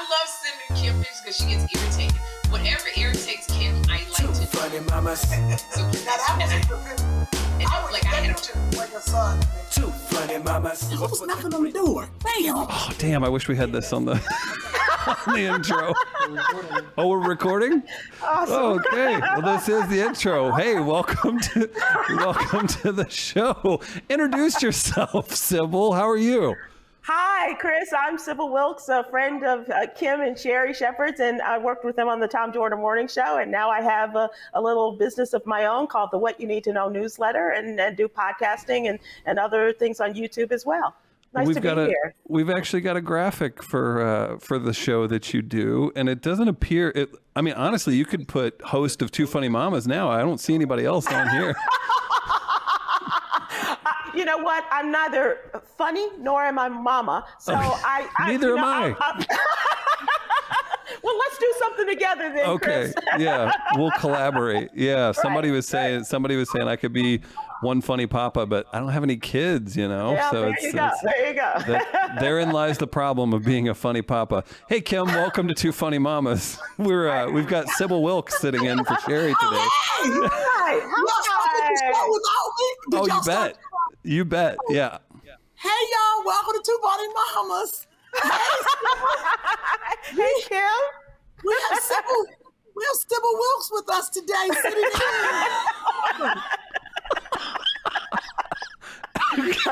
I love sending Kym pictures because she gets irritated. Whatever irritates Kym, I like to do. Funny mamas. So Two funny mamas. Who's knocking on the door? Bam! Oh, damn, I wish we had this on the on the intro. Oh, we're recording? Awesome. Okay. Well, this is the intro. Hey, welcome to the show. Introduce yourself, Sybil. How are you? Hi, Chris. I'm Sybil Wilkes, a friend of Kym and Sherri Shepherd, and I worked with them on the Tom Joyner Morning Show, and now I have a little business of my own called the What You Need to Know newsletter, and do podcasting and other things on YouTube as well. Nice to be here. We've actually got a graphic for the show that you do, and it doesn't appear. I mean, honestly, you could put host of Two Funny Mamas now. I don't see anybody else on here. You know what? I'm neither funny nor am I mama. So Neither am I. Well, let's do something together then, Okay. Chris. Yeah, we'll collaborate. Yeah, somebody was saying I could be one funny papa, but I don't have any kids, you know. Yeah, so there you go. Therein lies the problem of being a funny papa. Hey, Kym, welcome to Two Funny Mamas. We've got Sybil Wilkes sitting in for Sherri today. Hi. Oh, you bet. You bet. Yeah. Hey, y'all. Welcome to Two Funny Mamas. Hey, Kym. We have Sybil Wilkes with us today sitting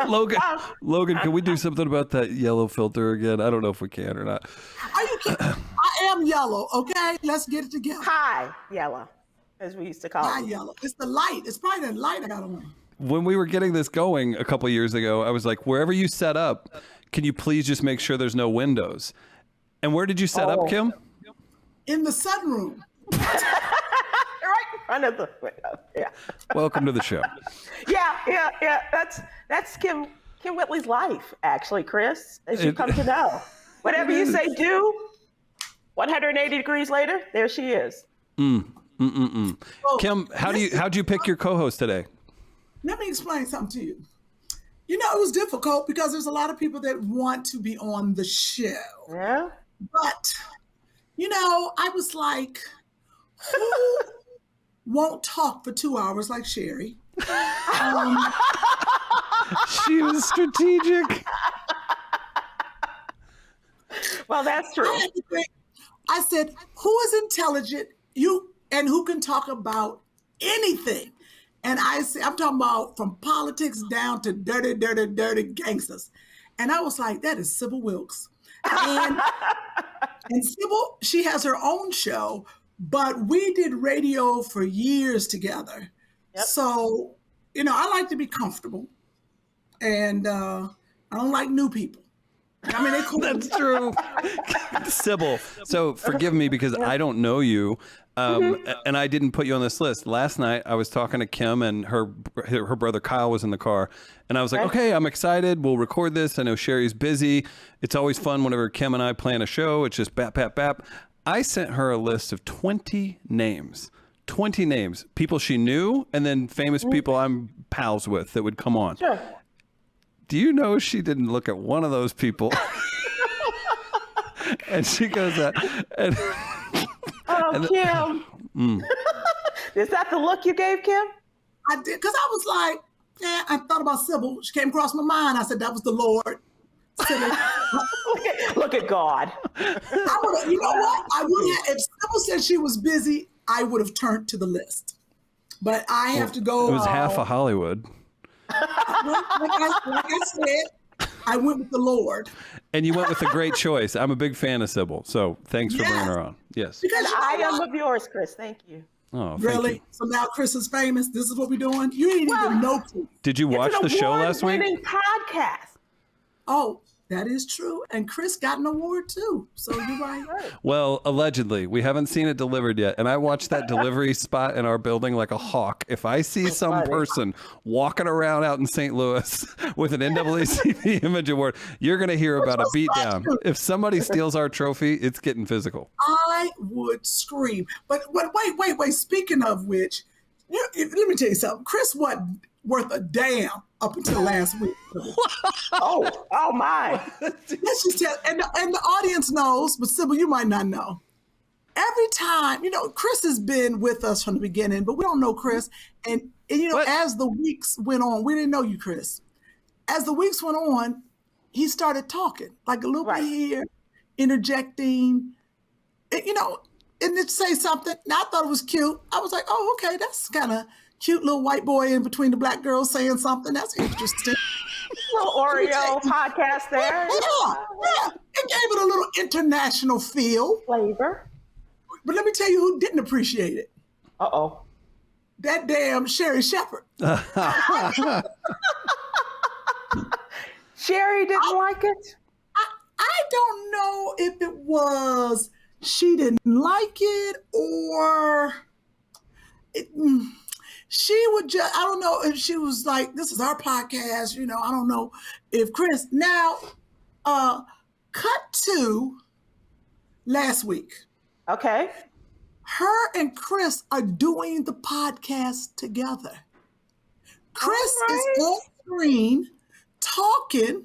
here. Logan, can we do something about that yellow filter again? I don't know if we can or not. Are you kidding? I am yellow, okay? Let's get it together. Hi, yellow, as we used to call Hi, it. yellow. It's the light. It's probably the light I got on. When we were getting this going a couple years ago, I was like, wherever you set up, can you please just make sure there's no windows? And where did you set up, Kym? In the sunroom. Right in front of the window. Yeah. Welcome to the show. Yeah. That's Kym Whitley's life, actually, Chris, as you come to know. Whatever you say do, 180 degrees later, there she is. Kym, how'd you pick your co-host today? Let me explain something to you. You know, it was difficult because there's a lot of people that want to be on the show. Yeah. But, you know, I was like, who won't talk for 2 hours like Sherri? She was strategic. Well, that's true. I said, who is intelligent and who can talk about anything? And I said, I'm talking about from politics down to dirty gangsters. And I was like, that is Sybil Wilkes. And Sybil, she has her own show, but we did radio for years together. Yep. So, you know, I like to be comfortable. And I don't like new people. I mean, they cool. That's true. Sybil, so forgive me because I don't know you. And I didn't put you on this list. Last night, I was talking to Kym and her brother Kyle was in the car. And I was like, okay, I'm excited. We'll record this. I know Sherri's busy. It's always fun whenever Kym and I plan a show. It's just bap, bap, bap. I sent her a list of 20 names. 20 names. People she knew and then famous people I'm pals with that would come on. Sure. Do you know she didn't look at one of those people? And she goes, Kym. Is that the look you gave Kym? I did, because I was like, yeah, I thought about Sybil. She came across my mind. I said, that was the Lord. Look at God. You know what? I would have, if Sybil said she was busy, I would have turned to the list. But I have to go. It was half of Hollywood. Like I said, I went with the Lord. And you went with a great choice. I'm a big fan of Sybil, so thanks for bringing her on. Yes. Because I am of yours, Chris. Thank you. Oh, really? You. So now Chris is famous. This is what we're doing. You didn't even know. Did you watch the show last week? It's an award-winning podcast. Oh, that is true. And Chris got an award too. So you're right. Well, allegedly. We haven't seen it delivered yet. And I watched that delivery spot in our building like a hawk. If I see some person walking around out in St. Louis with an NAACP Image Award, you're going to hear about a beatdown. If somebody steals our trophy, it's getting physical. I would scream. But wait. Speaking of which, let me tell you something. Chris wasn't worth a damn up until last week. Oh my. Let's just tell, and the audience knows, but Sybil, you might not know. Every time, Chris has been with us from the beginning, but we don't know Chris. And as the weeks went on, we didn't know you, Chris. As the weeks went on, he started talking, like a little bit here, interjecting, and to say something. And I thought it was cute. I was like, oh, okay, that's kind of cute, little white boy in between the black girls saying something. That's interesting. Little Oreo podcast there. Yeah. It gave it a little international feel. Flavor. But let me tell you who didn't appreciate it. Uh-oh. That damn Sherri Shepherd. Sherri didn't like it? I don't know if it was she didn't like it or she would just, I don't know if she was like, this is our podcast, I don't know if Chris. Now, cut to last week. Okay. Her and Chris are doing the podcast together. Chris is on screen talking,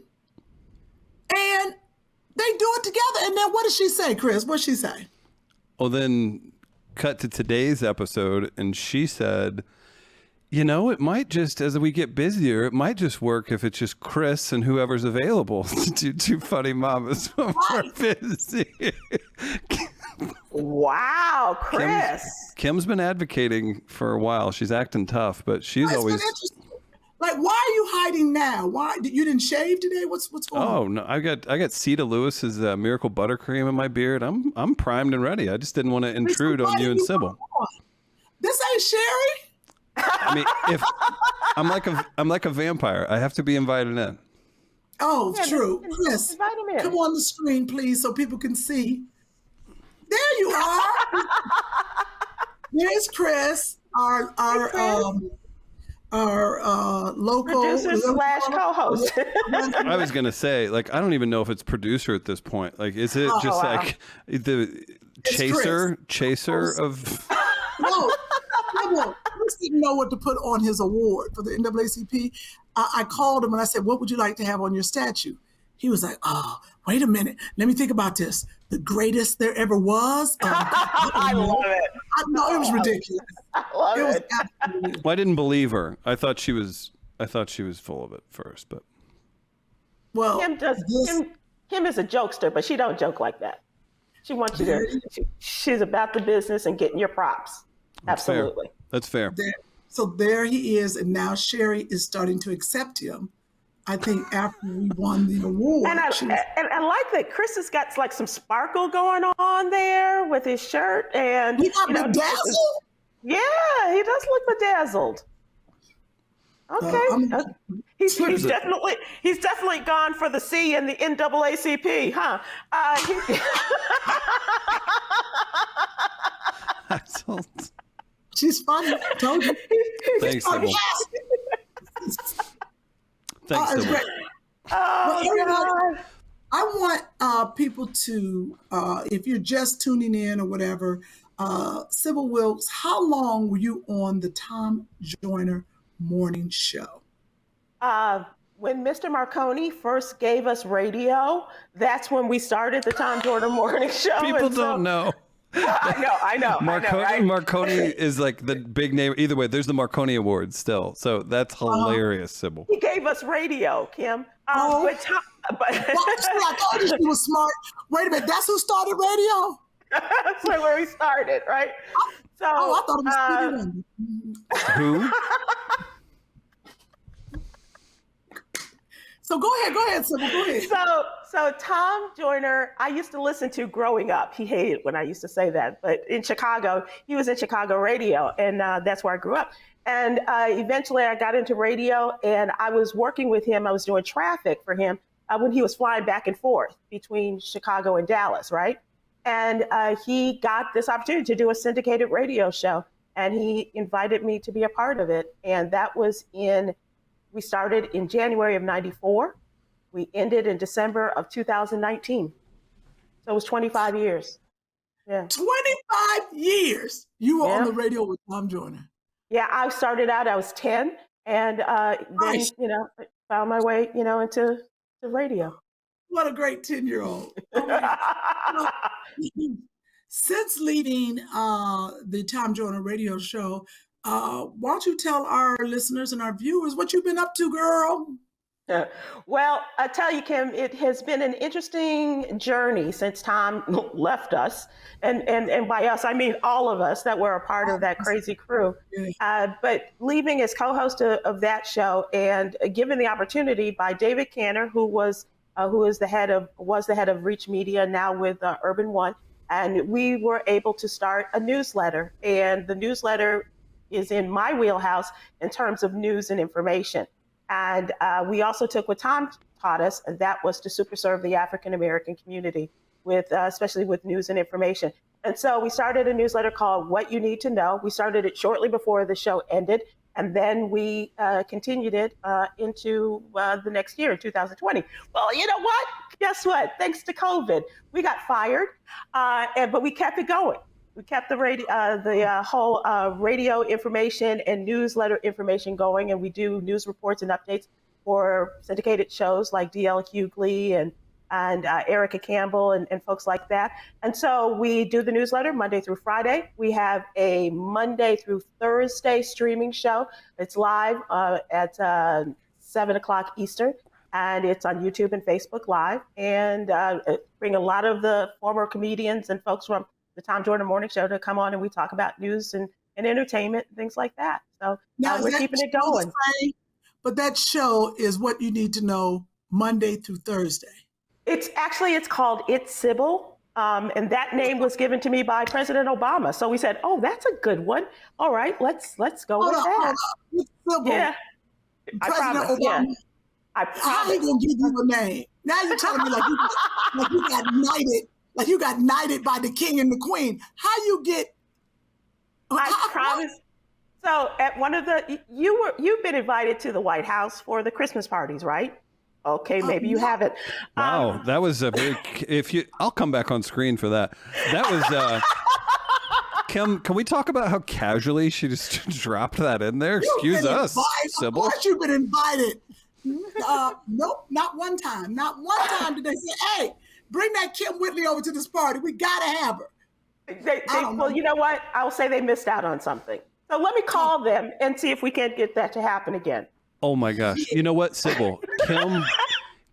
and they do it together. And then what does she say, Chris? What'd she say? Well, then cut to today's episode, and she said, it might just, as we get busier, it might just work if it's just Chris and whoever's available to do Two Funny Mamas when we're busy. Wow, Chris. Kym's been advocating for a while. She's acting tough, but she's always... Like, why are you hiding now? Why you didn't shave today? What's going on? Oh no, I got Ceta Lewis's Miracle Buttercream in my beard. I'm primed and ready. I just didn't want to intrude on you and Sybil. This ain't Sherri. I mean, if I'm like a vampire, I have to be invited in. Oh, true. Chris, invite him in. Come on the screen, please, so people can see. There you are. There's Chris, our local producer / co-host. I was gonna say, I don't even know if it's producer at this point. Is it just like the chaser of? No, Chris didn't know what to put on his award for the NAACP. I called him and I said, "What would you like to have on your statue?" He was like, "Oh, wait a minute. Let me think about this. The greatest there ever was." I love it. No, it was ridiculous. I love it. Absolutely. Well, I didn't believe her. I thought she was full of it first, but. Well, Kym is a jokester, but she don't joke like that. She wants you to. She's about the business and getting your props. Absolutely. That's fair. So there he is, and now Sherri is starting to accept him. I think after we won the award. And I like that Chris has got some sparkle going on there with his shirt. And he got bedazzled? Yeah, he does look bedazzled. Okay. He's definitely gone for the C in the NAACP, huh? She's funny. Told you. Thanks, Sybil. Thanks, Sybil. Great. I want people to, if you're just tuning in or whatever, Sybil Wilkes, how long were you on the Tom Joyner Morning Show? When Mr. Marconi first gave us radio, that's when we started the Tom Joyner Morning Show. People don't know. I know. Marconi is like the big name. Either way, there's the Marconi Award still. So that's hilarious, Sybil. He gave us radio, Kym. I thought she was smart. Wait a minute, that's who started radio? That's where we started, right? I thought it was Who? So go ahead, Sybil, go ahead. So Tom Joyner, I used to listen to growing up. He hated when I used to say that, but in Chicago, he was in Chicago radio, and that's where I grew up. And eventually I got into radio, and I was working with him. I was doing traffic for him when he was flying back and forth between Chicago and Dallas, right? And he got this opportunity to do a syndicated radio show, and he invited me to be a part of it. And that was we started in January of '94. We ended in December of 2019. So it was 25 years. Yeah. 25 years you were on the radio with Tom Joyner. Yeah, I started out, I was 10, and then found my way into the radio. What a great 10-year-old. Since leaving the Tom Joyner radio show, why don't you tell our listeners and our viewers what you've been up to, girl? Well, I tell you, Kym, it has been an interesting journey since Tom left us. And by us, I mean all of us that were a part of that crazy crew. But leaving as co-host of that show and given the opportunity by David Canner, who was the head of Reach Media, now with Urban One. And we were able to start a newsletter. And the newsletter is in my wheelhouse in terms of news and information. And we also took what Tom taught us, and that was to super serve the African American community, especially with news and information. And so we started a newsletter called What You Need to Know. We started it shortly before the show ended, and then we continued it into the next year, in 2020. Well, you know what? Guess what? Thanks to COVID, we got fired, but we kept it going. We kept the whole radio information and newsletter information going, and we do news reports and updates for syndicated shows like D.L. Hughley and Erica Campbell and folks like that. And so we do the newsletter Monday through Friday. We have a Monday through Thursday streaming show. It's live at 7 o'clock Eastern, and it's on YouTube and Facebook Live. And bring a lot of the former comedians and folks from the Tom Joyner Morning Show to come on, and we talk about news and entertainment and things like that. So we're keeping it going. But that show is What You Need to Know Monday through Thursday. It's called It's Sybil. And that name was given to me by President Obama. So we said, oh, that's a good one. All right, let's go with that. It's Sybil. Yeah. President Obama. Yeah. I promise. How he gonna give you a name? Now you're telling me like you got knighted. Like you got knighted by the king and the queen. How you get? I promise. So at one of you've been invited to the White House for the Christmas parties, right? Okay, maybe you haven't. Wow, that was a very. I'll come back on screen for that. That was. Kym, can we talk about how casually she just dropped that in there? Excuse us, Sybil. Of course you've been invited. Nope, not one time. Not one time did they say, "Hey, bring that Kym Whitley over to this party. We gotta have her." Well, you know what? I'll say they missed out on something. So let me call them and see if we can't get that to happen again. Oh my gosh! You know what, Sybil?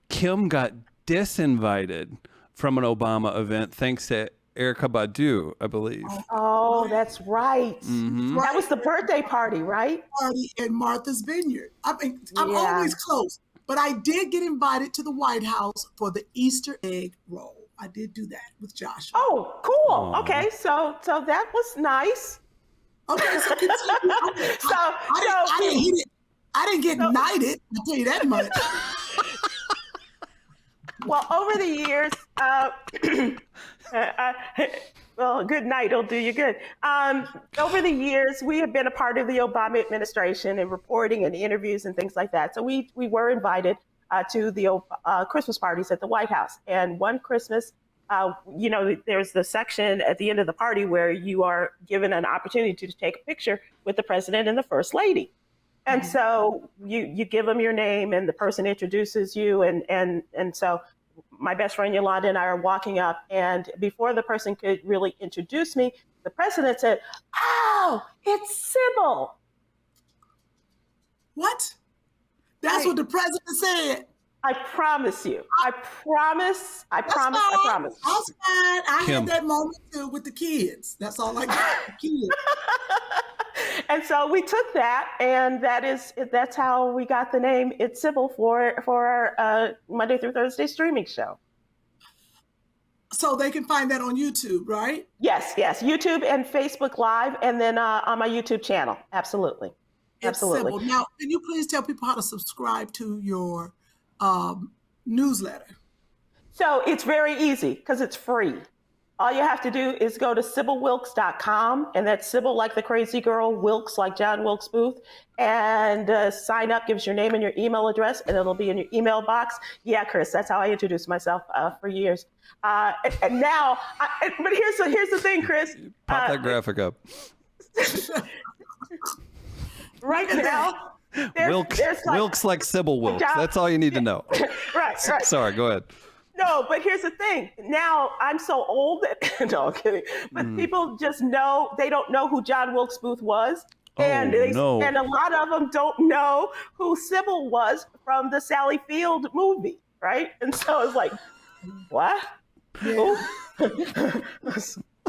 Kym got disinvited from an Obama event thanks to Erykah Badu, I believe. Oh, that's right. Mm-hmm. That was the birthday party, right? Party at Martha's Vineyard. I mean, I'm always close, but I did get invited to the White House for the Easter egg roll. I did do that with Joshua. Oh, cool. Aww. Okay, so that was nice. Okay, so continue. Okay. I didn't get knighted. I'll tell you that much. Well, over the years, well, good night will do you good. Over the years, we have been a part of the Obama administration and reporting and interviews and things like that. So we were invited to the Christmas parties at the White House. And one Christmas, there's the section at the end of the party where you are given an opportunity to take a picture with the president and the first lady. And so you give them your name and the person introduces you. And so my best friend Yolanda and I are walking up, and before the person could really introduce me, the president said, "Oh, it's Sybil." What? That's what the president said. I promise you. I promise. That's fine. I had that moment too with the kids. That's all I got. Kids. And so we took that, and that's how we got the name It's Sybil for our Monday through Thursday streaming show. So they can find that on YouTube, right? Yes, YouTube and Facebook Live, and then on my YouTube channel. Absolutely. Sybil. Now, can you please tell people how to subscribe to your newsletter? So it's very easy because it's free. All you have to do is go to SybilWilkes.com, and that's Sybil like the crazy girl, Wilkes like John Wilkes Booth, and sign up, gives your name and your email address, and it'll be in your email box. Yeah, Chris, that's how I introduced myself for years. And now, but here's the thing, Chris. Pop that graphic up. Right now, Wilkes like Sybil Wilkes. That's all you need to know. Right. Sorry, go ahead. No, but here's the thing. Now I'm so old that no, I'm kidding. But people just know they don't know who John Wilkes Booth was. And and a lot of them don't know who Sybil was from the Sally Field movie, right? And so it's like, what? Yeah.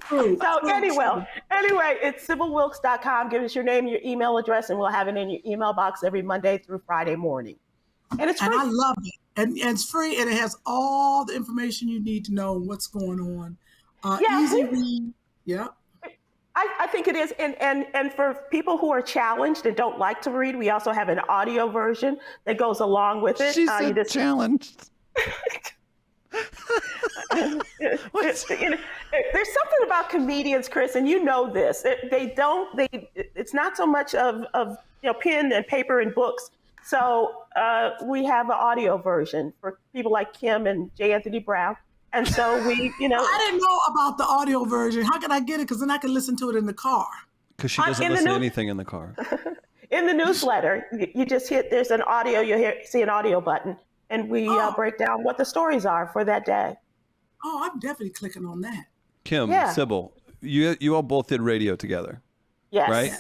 So anyway, it's SybilWilkes.com. Give us your name, your email address, and we'll have it in your email box every Monday through Friday morning. And it's free. And I love it. And it's free, and it has all the information you need to know what's going on. Easy read. Yeah. I think it is. And for people who are challenged and don't like to read, we also have an audio version that goes along with it. She said challenged. There's something about comedians, Chris, and you know this. It's not so much of pen and paper and books. So we have an audio version for people like Kym and J. Anthony Brown. And so we, I didn't know about the audio version. How can I get it? Because then I can listen to it in the car. Because she doesn't listen to anything in the car. In the newsletter, you just there's an audio, see an audio button, and we break down what the stories are for that day. Oh, I'm definitely clicking on that. Kym, Sybil, you all both did radio together. Yes. Right?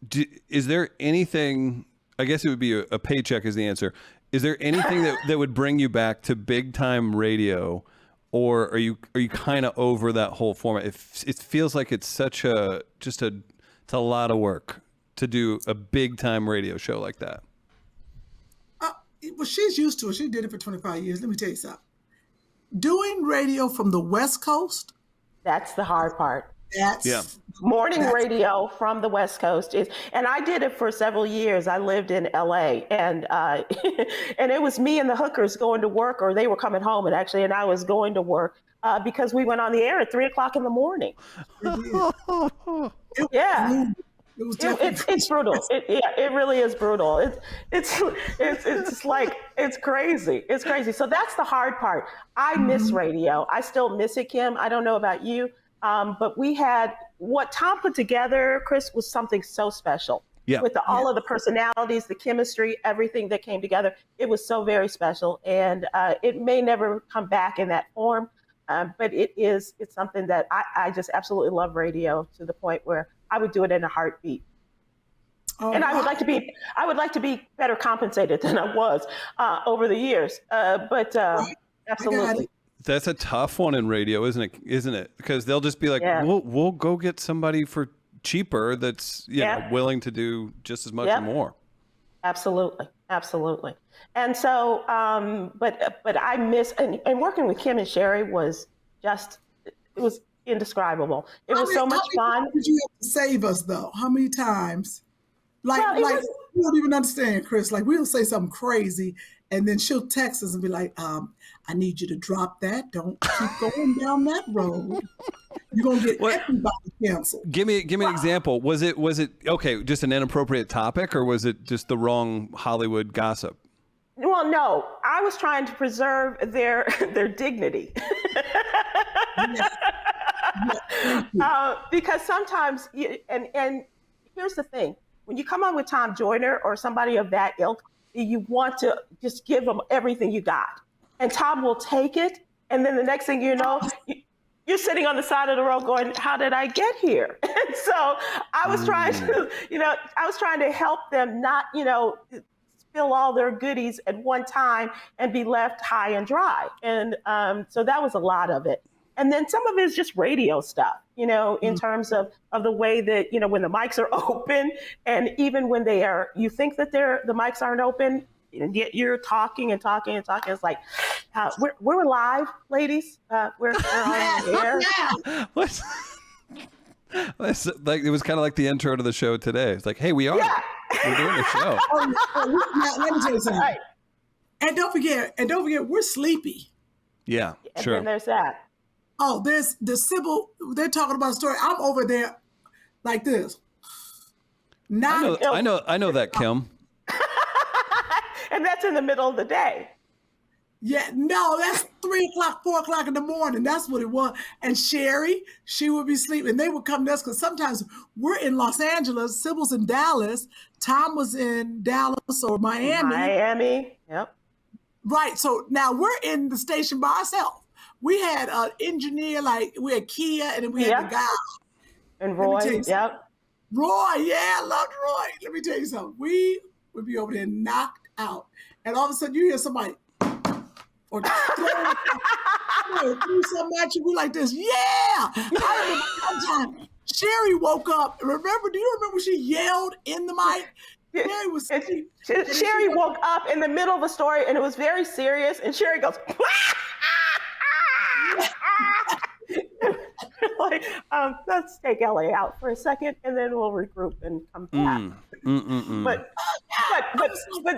Yes. Is there anything, I guess it would be a paycheck is the answer. Is there anything that would bring you back to big time radio? Or are you kind of over that whole format? It feels like it's it's a lot of work to do a big time radio show like that. Well, she's used to it. She did it for 25 years. Let me tell you something. Doing radio from the West Coast. That's the hard part. Morning radio from the West Coast and I did it for several years. I lived in LA and and it was me and the hookers going to work, or they were coming home and I was going to work because we went on the air at 3:00 in the morning. Yeah. It's brutal. It really is brutal. It's like, it's crazy. It's crazy. So that's the hard part. I miss radio. I still miss it, Kym. I don't know about you. But we had what Tom put together, Chris, was something so special. Yeah. With all of the personalities, the chemistry, everything that came together. It was so very special. And it may never come back in that form. But it's something that I just absolutely love radio to the point where I would do it in a heartbeat. Oh, and I would like to be better compensated than I was over the years. But absolutely. That's a tough one in radio, isn't it? Because they'll just be like, we'll go get somebody for cheaper that's willing to do just as much or more. Absolutely. And so, but I miss and working with Kym and Sherri was it was indescribable. It was so much fun. How did you have to save us though? How many times? You don't even understand, Chris. Like we'll say something crazy, and then she'll text us and be like, I need you to drop that. Don't keep going down that road. You're gonna get everybody canceled. Give me an example. Was it okay, just an inappropriate topic, or was it just the wrong Hollywood gossip? Well, no. I was trying to preserve their dignity. Because sometimes, and here's the thing. When you come on with Tom Joyner or somebody of that ilk, you want to just give them everything you got. And Tom will take it. And then the next thing you know, you're sitting on the side of the road going, how did I get here? And so I was trying to help them not, spill all their goodies at one time and be left high and dry. And so that was a lot of it. And then some of it is just radio stuff, in terms of the way that, when the mics are open and even when you think that the mics aren't open, and yet you're talking and talking and talking. It's like, we're live, ladies. We're on the air. It's like, it was kind of like the intro to the show today. It's like, hey, we are. Yeah. We're doing a show. Let me tell you something. Right. And don't forget, we're sleepy. Yeah, sure. And then there's that. Oh, there's the Sybil. They're talking about a story. I'm over there like this. I know that, Kym. And that's in the middle of the day. Yeah, no, that's 3 o'clock, 4 o'clock in the morning. That's what it was. And Sherri, she would be sleeping. They would come to us because sometimes we're in Los Angeles, Sybil's in Dallas, Tom was in Dallas or Miami. Yep. Right. So now we're in the station by ourselves. We had an engineer, like we had Kia, and then we had the guy. And Roy, yep. Roy, yeah, I loved Roy. Let me tell you something. We would be over there knocked out. And all of a sudden you hear somebody or throw something at you. We like this. Yeah. I remember one time Sherri woke up. Do you remember when she yelled in the mic? Sherri woke up in the middle of a story and it was very serious. And Sherri goes, like, let's take LA out for a second and then we'll regroup and come back. But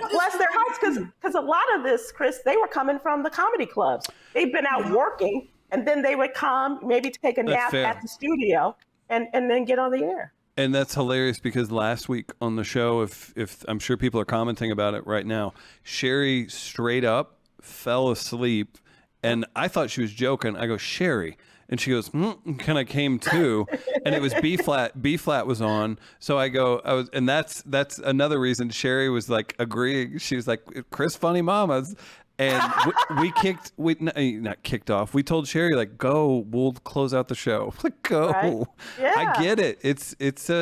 bless their hearts, because a lot of this, Chris, they were coming from the comedy clubs. They've been out working, and then they would come maybe to take a nap at the studio and then get on the air. And that's hilarious because last week on the show, if I'm sure people are commenting about it right now, Sherri straight up fell asleep, and I thought she was joking. I go, Sherri. And she goes, kind of came to, and it was B flat. B flat was on. So and that's another reason Sherri was like agreeing. She was like, Chris, funny mamas. And not kicked off. We told Sherri, like, go, we'll close out the show. Like, go. Right? Yeah. I get it. It's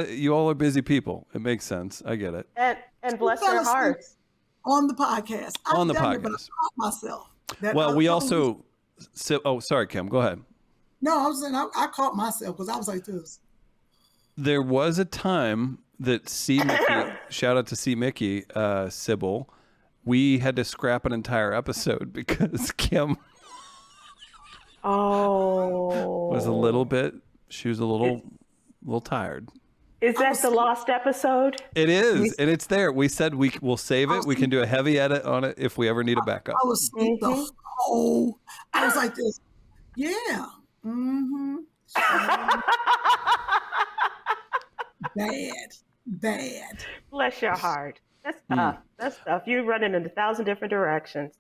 you all are busy people. It makes sense. I get it. And bless their hearts. On the podcast. On the podcast. But I caught myself. Sorry, Kym, go ahead. No, I was saying I caught myself because I was like this. There was a time that C. Mickey, shout out to C. Mickey, Sybil, we had to scrap an entire episode because Kym was a little tired. Is that the lost episode? It is, and it's there. We said we'll save it. We can do a heavy edit on it if we ever need a backup. I was asleep I was like this. Yeah. Mm-hmm. Bad. Bless your heart. That's tough. That's tough. You're running in 1,000 different directions.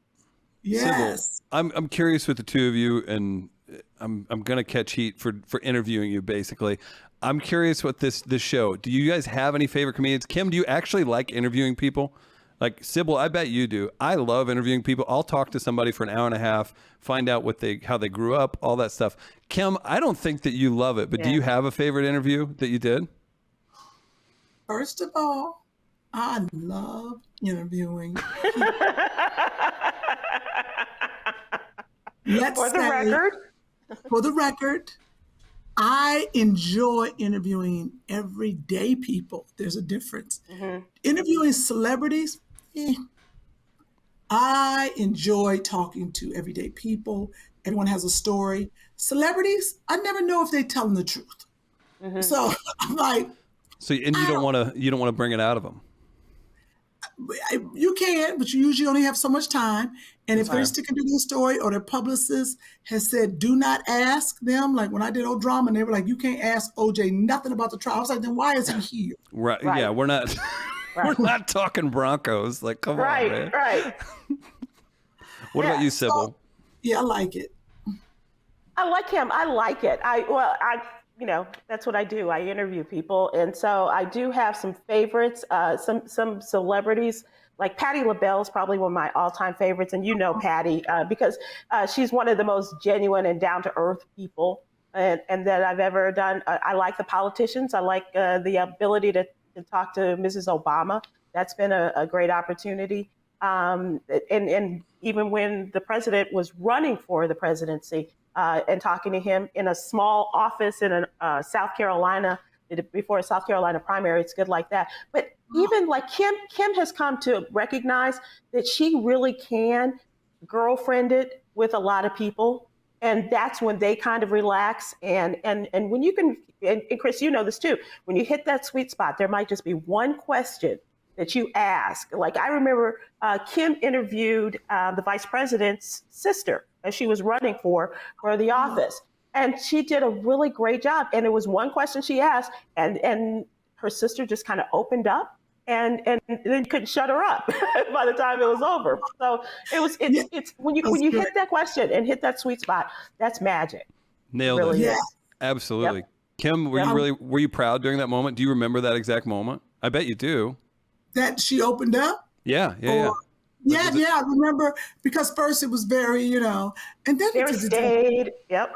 Yes. Sybil, I'm curious with the two of you, and I'm gonna catch heat for interviewing you. Basically, I'm curious what this show. Do you guys have any favorite comedians? Kym, do you actually like interviewing people? Like Sybil, I bet you do. I love interviewing people. I'll talk to somebody for an hour and a half, find out how they grew up, all that stuff. Kym, I don't think that you love it, but do you have a favorite interview that you did? First of all, I love interviewing people. For the record, I enjoy interviewing everyday people. There's a difference. Interviewing celebrities, I enjoy talking to everyday people. Everyone has a story. Celebrities, I never know if they're telling the truth. So I'm like, you don't want to bring it out of them. You can, but you usually only have so much time. And if they're sticking to their story or their publicist has said, do not ask them. Like when I did old drama and they were like, you can't ask OJ nothing about the trial. I was like, then why is he here? Right. Yeah, we're not we're not talking Broncos. Like, come on, man. Right. What about you, Sybil? I like it. I like him. I like it. That's what I do. I interview people. And so I do have some favorites, some celebrities, like Patti LaBelle is probably one of my all-time favorites. And you know Patti, because she's one of the most genuine and down-to-earth people and that I've ever done. I like the politicians. I like the ability to talk to Mrs. Obama. That's been a great opportunity. And even when the president was running for the presidency, and talking to him in a small office in South Carolina, before a South Carolina primary, it's good like that. But even like Kym has come to recognize that she really can girlfriend it with a lot of people. And that's when they kind of relax. And when you can, and Chris, you know this too, when you hit that sweet spot, there might just be one question that you ask. Like I remember Kym interviewed the vice president's sister as she was running for the office. And she did a really great job. And it was one question she asked and her sister just kind of opened up and then couldn't shut her up by the time it was over. So it's when you hit that question and hit that sweet spot, that's magic. Nailed really it. is. Absolutely. Yep. Kym, were you proud during that moment? Do you remember that exact moment? I bet you do. That she opened up? Yeah. Yeah, I remember, because first it was very, and then Very staid. Yep.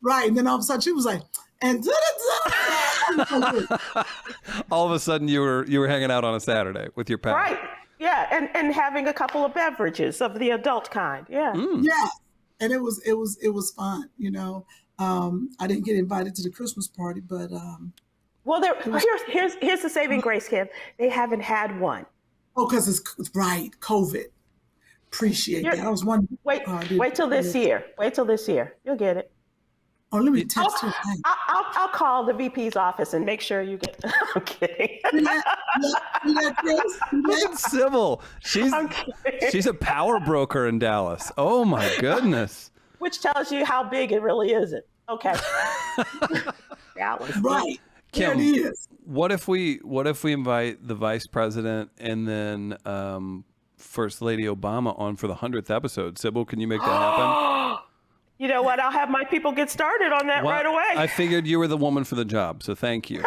Right. And then all of a sudden she was like, and all of a sudden you were hanging out on a Saturday with your pal. Right. Yeah, and having a couple of beverages of the adult kind. Yeah. Yeah. And it was fun, I didn't get invited to the Christmas party, but well, here's the saving grace, Kym. They haven't had one. Oh, because it's right, COVID. Appreciate that. I was wondering. Wait till this year. Wait till this year. You'll get it. Oh, let me text you. I'll call the VP's office and make sure you get. I'm kidding. Look at Sybil. She's a power broker in Dallas. Oh my goodness. Which tells you how big it really isn't. Okay. Dallas. Right. Kym, there it is. What if we invite the vice president and then First Lady Obama on for the 100th episode? Sybil, can you make that happen? You know what? I'll have my people get started on that right away. I figured you were the woman for the job, so thank you.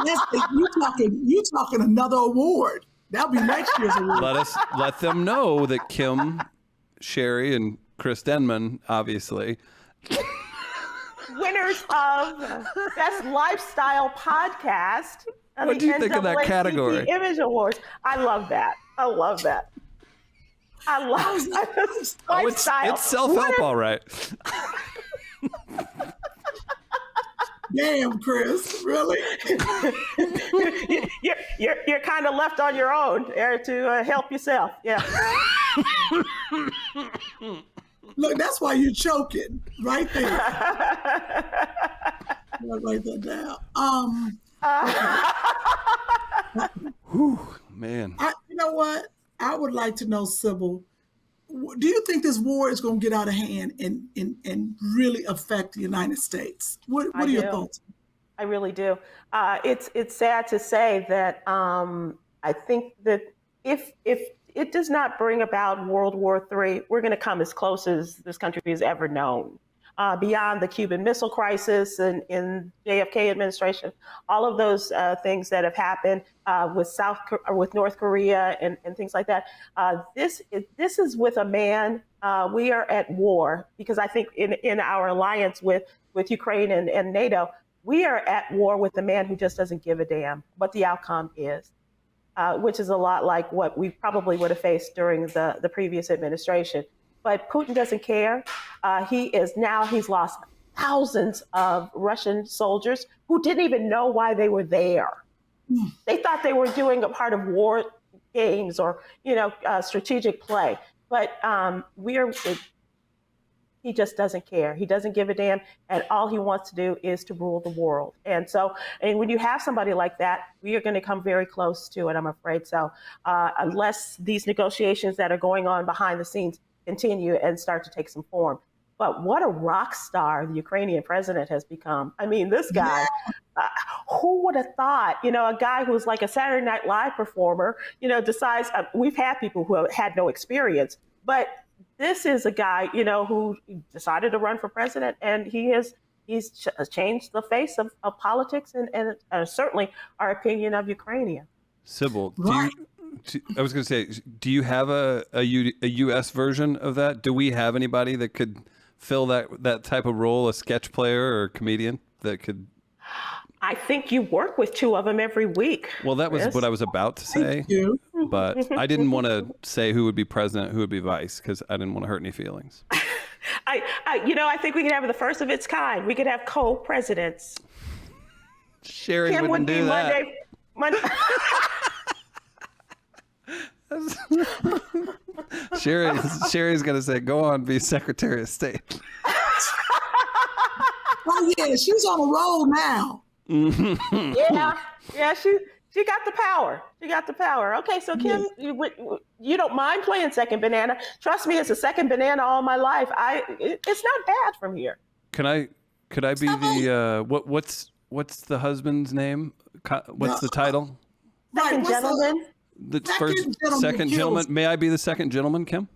You talking another award? That'll be next year's award. Let them know that Kym, Sherri, and Chris Denman, obviously, winners of Best Lifestyle Podcast. What do you think of that category? Image Awards. I love that. I love lifestyle. It's self-help, all right. Damn, Chris, really? You're kind of left on your own there to help yourself. Yeah. Look, that's why you're choking right there. I'll write that down. Whew, man. You know what? I would like to know, Sybil, do you think this war is going to get out of hand and really affect the United States? What are your thoughts? I really do. It's sad to say that I think that if it does not bring about World War III, we're going to come as close as this country has ever known. Beyond the Cuban Missile Crisis and in JFK administration, all of those things that have happened with North Korea and things like that. This is with a man. We are at war because I think in our alliance with Ukraine and NATO, we are at war with a man who just doesn't give a damn what the outcome is, which is a lot like what we probably would have faced during the previous administration. But Putin doesn't care. He's lost thousands of Russian soldiers who didn't even know why they were there. They thought they were doing a part of war games or, strategic play. But he just doesn't care. He doesn't give a damn. And all he wants to do is to rule the world. And when you have somebody like that, we are going to come very close to it, I'm afraid. So unless these negotiations that are going on behind the scenes continue and start to take some form. But what a rock star the Ukrainian president has become. I mean, this guy, who would have thought, a guy who's like a Saturday Night Live performer, decides, we've had people who have had no experience, but this is a guy, who decided to run for president, and he's changed the face of politics and certainly our opinion of Ukraine. Sybil, I was going to say, do you have a U.S. version of that? Do we have anybody that could fill that type of role, a sketch player or a comedian that could? I think you work with two of them every week. Well, that was what I was about to say, but I didn't want to say who would be president, who would be vice, because I didn't want to hurt any feelings. I think we could have the first of its kind. We could have co-presidents. Sherri wouldn't do that. Monday. Sherri's gonna say, "Go on, be Secretary of State." Oh yeah, she's on a roll now. Yeah, she got the power. She got the power. Okay, so Kym, you don't mind playing second banana? Trust me, it's a second banana all my life. It's not bad from here. Could I be the what's the husband's name? What's the title? Second what's up? gentleman. The Second second kills. gentleman. May I be the second gentleman, Kym?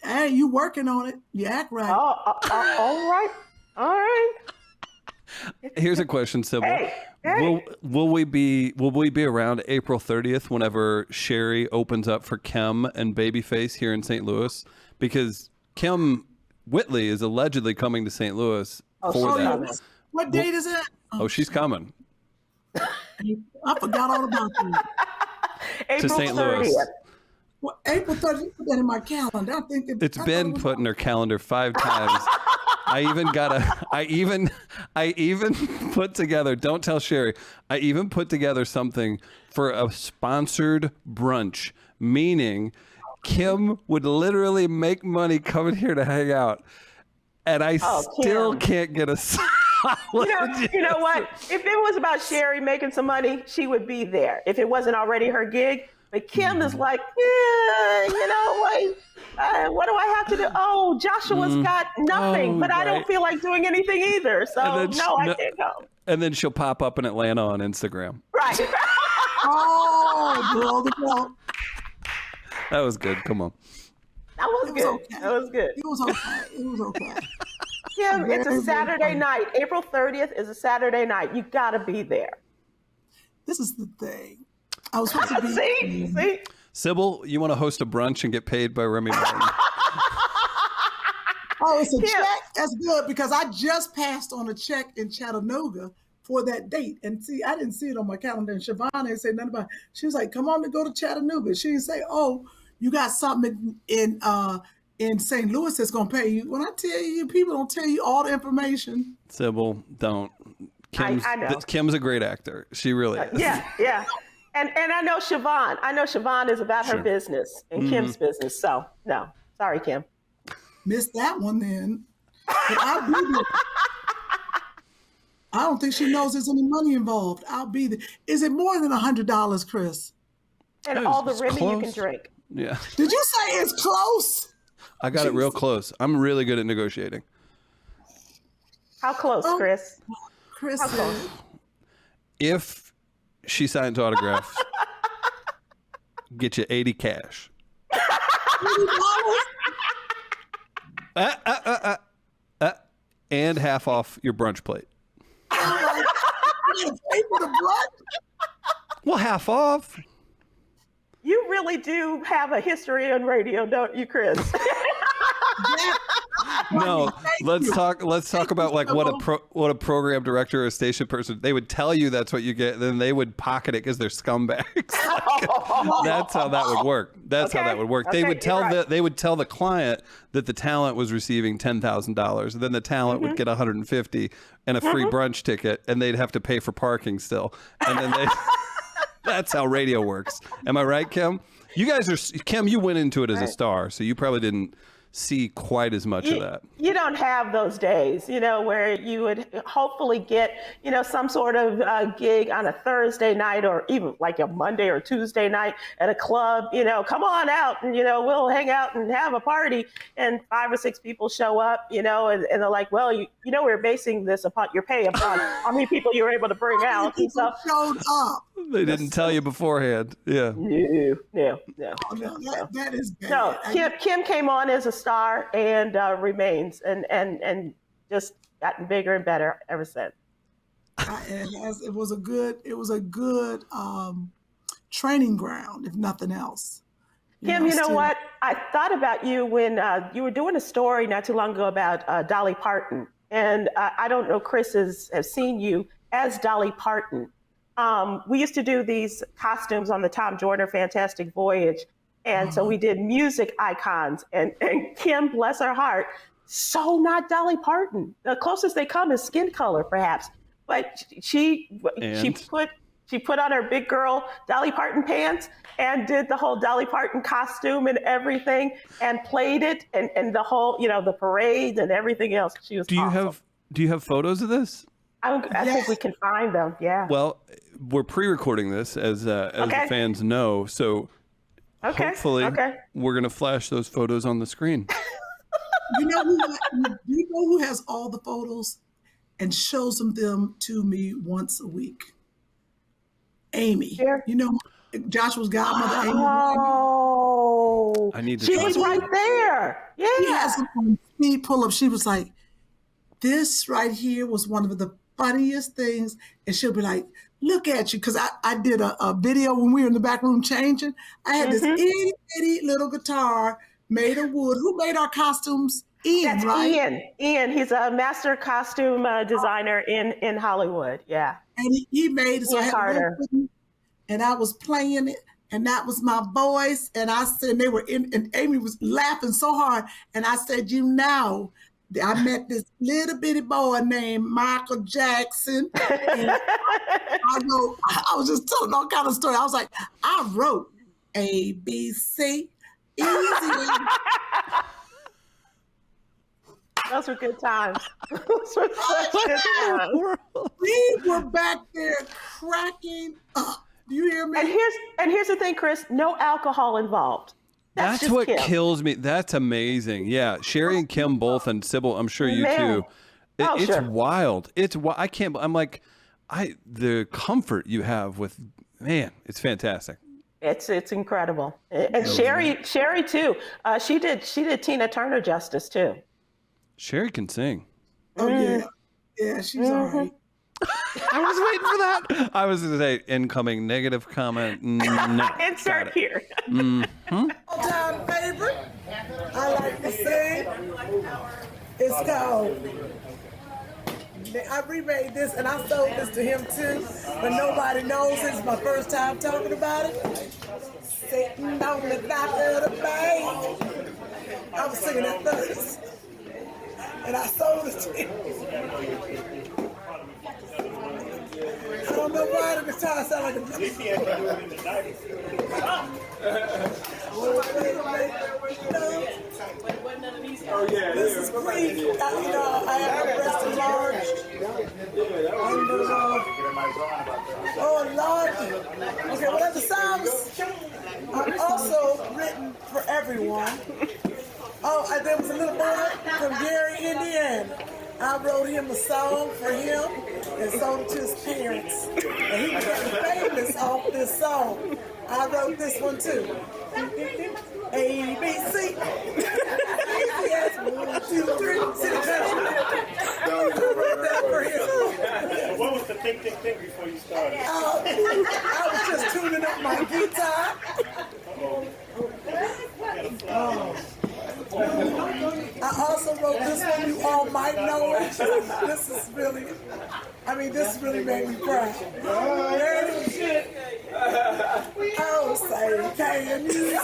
Hey, you working on it. You act right. Oh, all right. All right. Here's a question, Sybil. Hey. Will we be around April 30th whenever Sherri opens up for Kym and Babyface here in St. Louis? Because Kym Whitley is allegedly coming to St. Louis for yeah. that. What date is it? Oh, she's coming I forgot all about you. to April St. Louis. 30th. Well, April 30th, put that in my calendar. I think It's been put in her calendar 5 times. I even put together, don't tell Sherri, I even put together something for a sponsored brunch, meaning Kym would literally make money coming here to hang out. And I still Kym. can't get a solid. You know what? If it was about Sherri making some money, she would be there. If it wasn't already her gig. But Kym is like, what do I have to do? Oh, Joshua's got nothing, but I don't feel like doing anything either. So I can't go. And then she'll pop up in Atlanta on Instagram. Right. Oh, girl. That was good. Come on. That was good. Okay. That was good. It was okay. Kym, it's a Very, very Saturday funny. night. April 30th is a Saturday night. You got to be there. This is the thing. I was supposed to be. See? Sybil, you want to host a brunch and get paid by Remy Martin? Oh, it's a Kym. check? That's good because I just passed on a check in Chattanooga for that date. And see, I didn't see it on my calendar. And Siobhan didn't say nothing about it. She was like, come on to go to Chattanooga. She didn't say, oh, you got something in St. Louis that's going to pay you. When I tell you, people don't tell you all the information. Sybil, don't. I know. Kym's a great actor. She really is. Yeah. And I know Siobhan. Siobhan is about her business and Kym's business. So, no. Sorry, Kym. Missed that one then. But I'll be there. I don't think she knows there's any money involved. I'll be there. Is it more than $100, Chris? And It all the was Remy you can close. drink. Yeah. Did you say it's close? I got it real close. I'm really good at negotiating. How close, Oh. Chris? Chris How said, close? If she signs autographs, get you 80 cash. And half off your brunch plate. I gotta pay for the brunch? Well, half off. You really do have a history on radio, don't you, Chris? No, let's talk about like what a program director or a station person, they would tell you that's what you get, then they would pocket it because they're scumbags. That's how that would work. That's how that would work. They Okay, would tell you're right. they would tell the client that the talent was receiving $10,000. Then the talent would get $150 and a free brunch ticket, and they'd have to pay for parking still. And then they that's how radio works. Am I right, Kym? You guys are Kym, you went into it as a star, so you probably didn't see quite as much of that. You don't have those days, where you would hopefully get, some sort of gig on a Thursday night or even like a Monday or Tuesday night at a club, come on out and, we'll hang out and have a party, and 5 or 6 people show up, and they're like, well, we're basing this upon your pay upon how many people you were able to bring out. And so, Showed up. They didn't tell you beforehand. Yeah. no. Oh, no, that is bad. So Kym came on as a star and remains and just gotten bigger and better ever since. It was a good training ground, if nothing else. Kym, you know what? I thought about you when you were doing a story not too long ago about Dolly Parton. And I don't know, Chris has seen you as Dolly Parton. We used to do these costumes on the Tom Joyner Fantastic Voyage. And so we did music icons. And Kym, bless her heart, so not Dolly Parton. The closest they come is skin color, perhaps. But she put on her big girl Dolly Parton pants and did the whole Dolly Parton costume and everything and played it and the whole, the parade and everything else. She was awesome. Do you have photos of this? I think we can find them. Yeah. Well, we're pre-recording this as the fans know. So hopefully we're going to flash those photos on the screen. You know who has all the photos and shows them to me once a week? Amy. Here. You know, Joshua's godmother, Amy. Oh, I need to she talk was to right her. there. Yeah. She has some speed pull up. She was like, this right here was one of the funniest things. And she'll be like, look at you. Because I did a video when we were in the back room changing. I had this itty bitty little guitar made of wood. Who made our costumes? Ian, That's right? Ian, he's a master costume designer in Hollywood. Yeah. And he made it. So I Ian had Carter. and I was playing it. And that was my voice. And I said, they were in, and Amy was laughing so hard. And I said, you know, I met this little bitty boy named Michael Jackson. And I was just telling all kind of story. I was like, I wrote A, B, C, easy. Those were good times. Those were such good times. We were back there cracking up. Do you hear me? And here's the thing, Chris. No alcohol involved. That's just what Kym. kills me. That's amazing. Yeah, Sherri and Kym both, and Sybil, I'm sure you Man. too. It's Sure. wild. I can't. I'm like, the comfort you have with, man, it's fantastic. It's incredible. And Sherri too. She did Tina Turner justice too. Sherri can sing. Oh, yeah. Yeah, she's all right. I was waiting for that. I was going to say incoming negative comment. No. Insert here. All-time favorite. I like to sing. It's called. I remade this and I sold this to him too, but nobody knows. It's my first time talking about it. Sitting on the dock of the bay. I was singing that first, and I sold it to him. I don't know why the guitar sound like a This is great. You know, I have a breast enlarged. Oh, Lord. Okay, whatever sounds. I'm also written for everyone. Oh, and there was a little boy from Gary, Indiana. I wrote him a song for him and sold it to his parents. And he became famous off this song. I wrote this one too. A, B, C. Yes, 1, 2, 3. I wrote that for him. What was the think before you started? I was just tuning up my guitar. I also wrote this one. You all might know it. This really made me proud. Oh, say, can you see?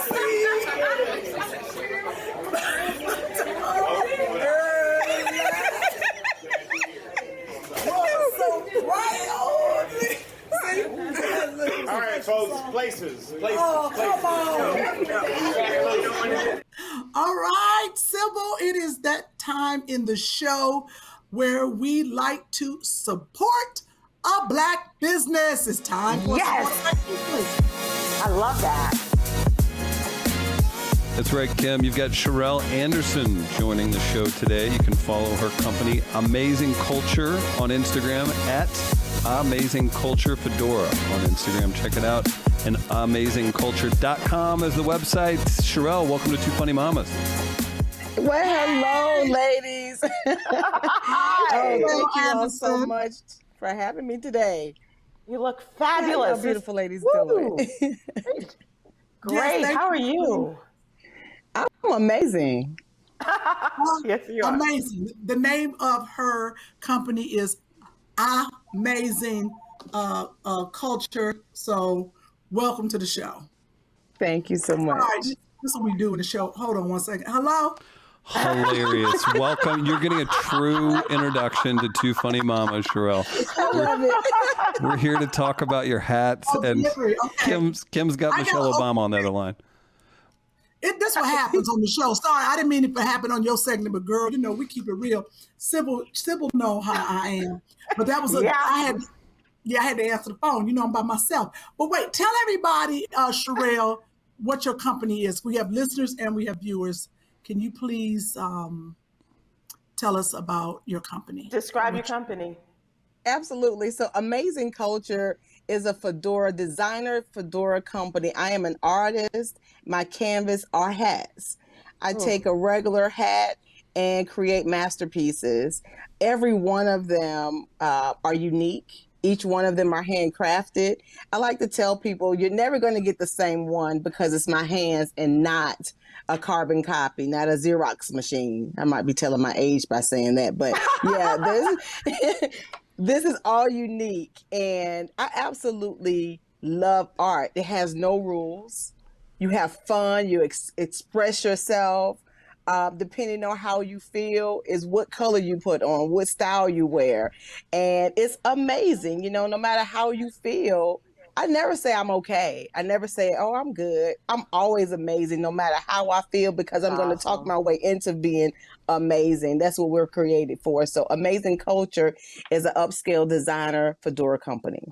So bright on me. All right, folks, places. Oh, come on. All right, Sybil, it is that time in the show where we like to support a Black business. It's time for Yes. Support Black Business. I love that. That's right, Kym. You've got Sherelle Anderson joining the show today. You can follow her company, Amazing Culture, on Instagram at Amazing Culture Fedora on Instagram. Check it out. And amazingculture.com is the website. Sherelle, welcome to Two Funny Mamas. Well, hello, ladies. Thank you all so much for having me today. You look How fabulous. beautiful ladies Woo. doing? Great. Yes, How are you? I'm amazing. Yes, you are. Amazing. The name of her company is Amazing Culture. So welcome to the show. Thank you so much. All right, this is what we do in the show. Hold on one second. Hello? Hilarious. Welcome. You're getting a true introduction to Two Funny Mamas, Sherelle. I love it. We're here to talk about your hats, and delivery. Okay. Kim's got Michelle Obama on the other line. That's what happens on the show. Sorry, I didn't mean it to happen on your segment, but girl, you know, we keep it real. Sybil know how I am. But that was I had to answer the phone. You know, I'm by myself. But wait, tell everybody, Sherelle, what your company is. We have listeners and we have viewers. Can you please tell us about your company? Describe your company. Absolutely. So Amazing Culture is a fedora designer, fedora company. I am an artist. My canvas are hats. I take a regular hat and create masterpieces. Every one of them are unique. Each one of them are handcrafted. I like to tell people you're never going to get the same one because it's my hands and not a carbon copy, not a Xerox machine. I might be telling my age by saying that, but yeah, this is all unique. And I absolutely love art. It has no rules. You have fun. You express yourself. Depending on how you feel is what color you put on, what style you wear. And it's amazing, no matter how you feel. I never say I'm okay. I never say, oh, I'm good. I'm always amazing no matter how I feel because I'm going to talk my way into being amazing. That's what we're created for. So Amazing Culture is an upscale designer fedora company.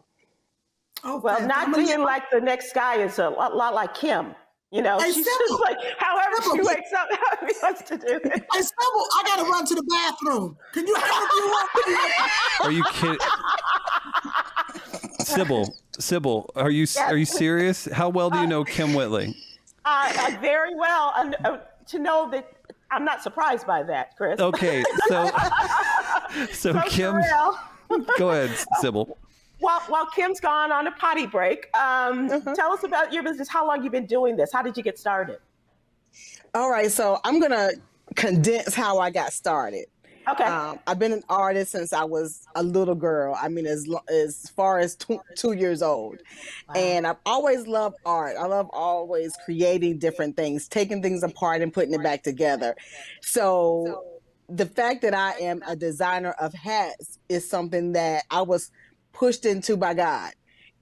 Oh, well, not being like the next guy is a lot like Kym. She's just like, however she wakes up, how she wants to do it. Hey, Sybil, I got to run to the bathroom. Can you help me? Are you kidding? Sybil, are you serious? How well do you know Kym Whitley? Very well. To know that I'm not surprised by that, Chris. Okay, so Kym, go ahead, Sybil. While Kym's gone on a potty break, tell us about your business. How long you been doing this? How did you get started? All right, so I'm going to condense how I got started. Okay. I've been an artist since I was a little girl. I mean, as far as 2 years old. Wow. And I've always loved art. I love always creating different things, taking things apart and putting it back together. So the fact that I am a designer of hats is something that I was pushed into by God.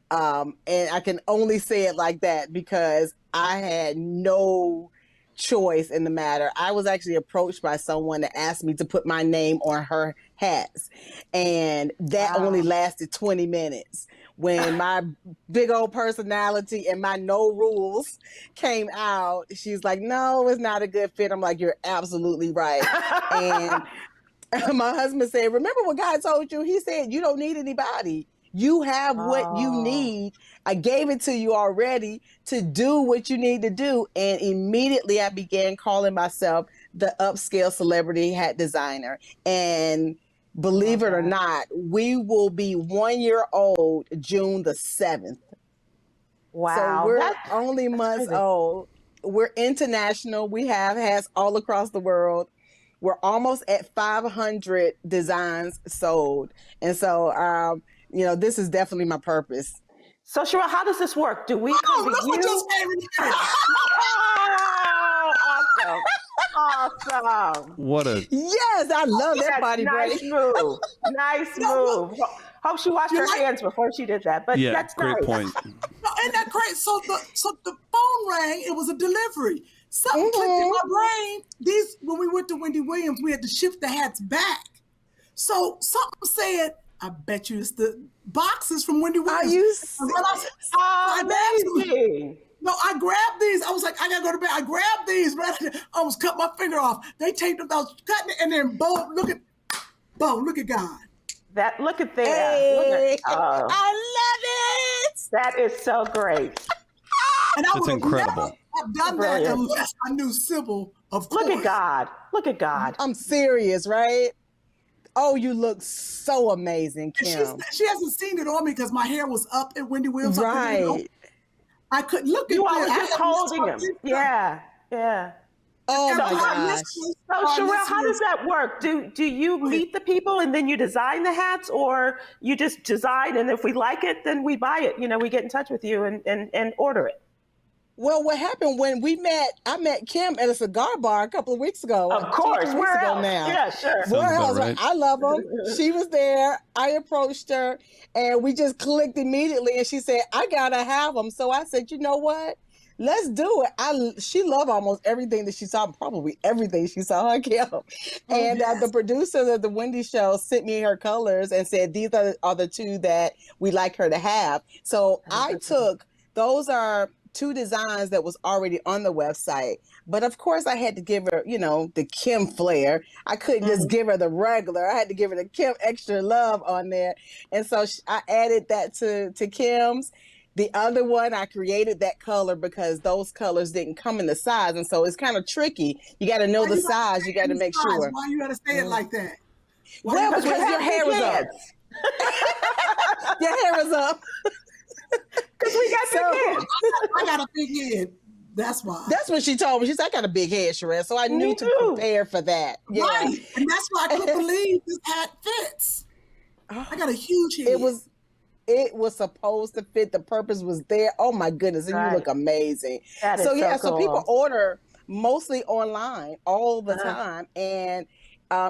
And I can only say it like that because I had no choice in the matter. I was actually approached by someone that asked me to put my name on her hats. And that only lasted 20 minutes. When my big old personality and my no rules came out, she's like, no, it's not a good fit. I'm like, you're absolutely right. And my husband said, remember what God told you? He said, you don't need anybody. You have what you need. I gave it to you already to do what you need to do. And immediately I began calling myself the upscale celebrity hat designer. And believe it or not, we will be 1 year old June the 7th. Wow. So we're only months old. We're international. We have hats all across the world. We're almost at 500 designs sold. And so, this is definitely my purpose. So, Sherri, how does this work? Do we come to you? Awesome. What a... Yes, I love that body break. Nice move. Hope she washed her hands before she did that. But that's great nice. point. Isn't that great? So the phone rang. It was a delivery. Something clicked in my brain. When we went to Wendy Williams, we had to shift the hats back. So something said, I bet you it's the boxes from Wendy Williams. Amazing. No, I grabbed these. I was like, I gotta go to bed. I grabbed these, but I almost cut my finger off. They taped them. I was cutting it, and then boom, look at God. Look at that. Hey, I love it. That is so great. And I It's incredible. I've done that unless I knew Sybil, of course. Look at God. I'm serious, right? Oh, you look so amazing, Kym. She hasn't seen it on me because my hair was up at Wendy Williams. Right. I couldn't look at you. I was just holding him. Yeah. Oh my gosh. So, Sherri, how does that work? Do you meet the people and then you design the hats, or you just design and if we like it, then we buy it? We get in touch with you and order it. Well, what happened when I met Kym at a cigar bar a couple of weeks ago. Of course. Where else? Now. Yeah, sure. Where else? Right. I love them. She was there. I approached her and we just clicked immediately. And she said, I got to have them. So I said, you know what? Let's do it. She loved almost everything that she saw, probably everything she saw on Kym. And the producer of the Wendy show sent me her colors and said, these are the two that we like her to have. So I took, those are 2 designs that was already on the website. But of course, I had to give her, the Kym flair. I couldn't just give her the regular. I had to give her the Kym extra love on there. And so I added that to Kym's. The other one, I created that color because those colors didn't come in the size. And so it's kind of tricky. You got to know the size. You got to make sure. Why you got to say it like that? Well, because your hair was up. Your hair was up. Because we got big heads. I got a big head. That's why. That's what she told me. She said, I got a big head, Sherri. So I knew to prepare for that. Yeah. Right. And that's why I couldn't believe this hat fits. I got a huge head. It was supposed to fit. The purpose was there. Oh my goodness. And you look amazing. That is So cool. people order mostly online all the time. And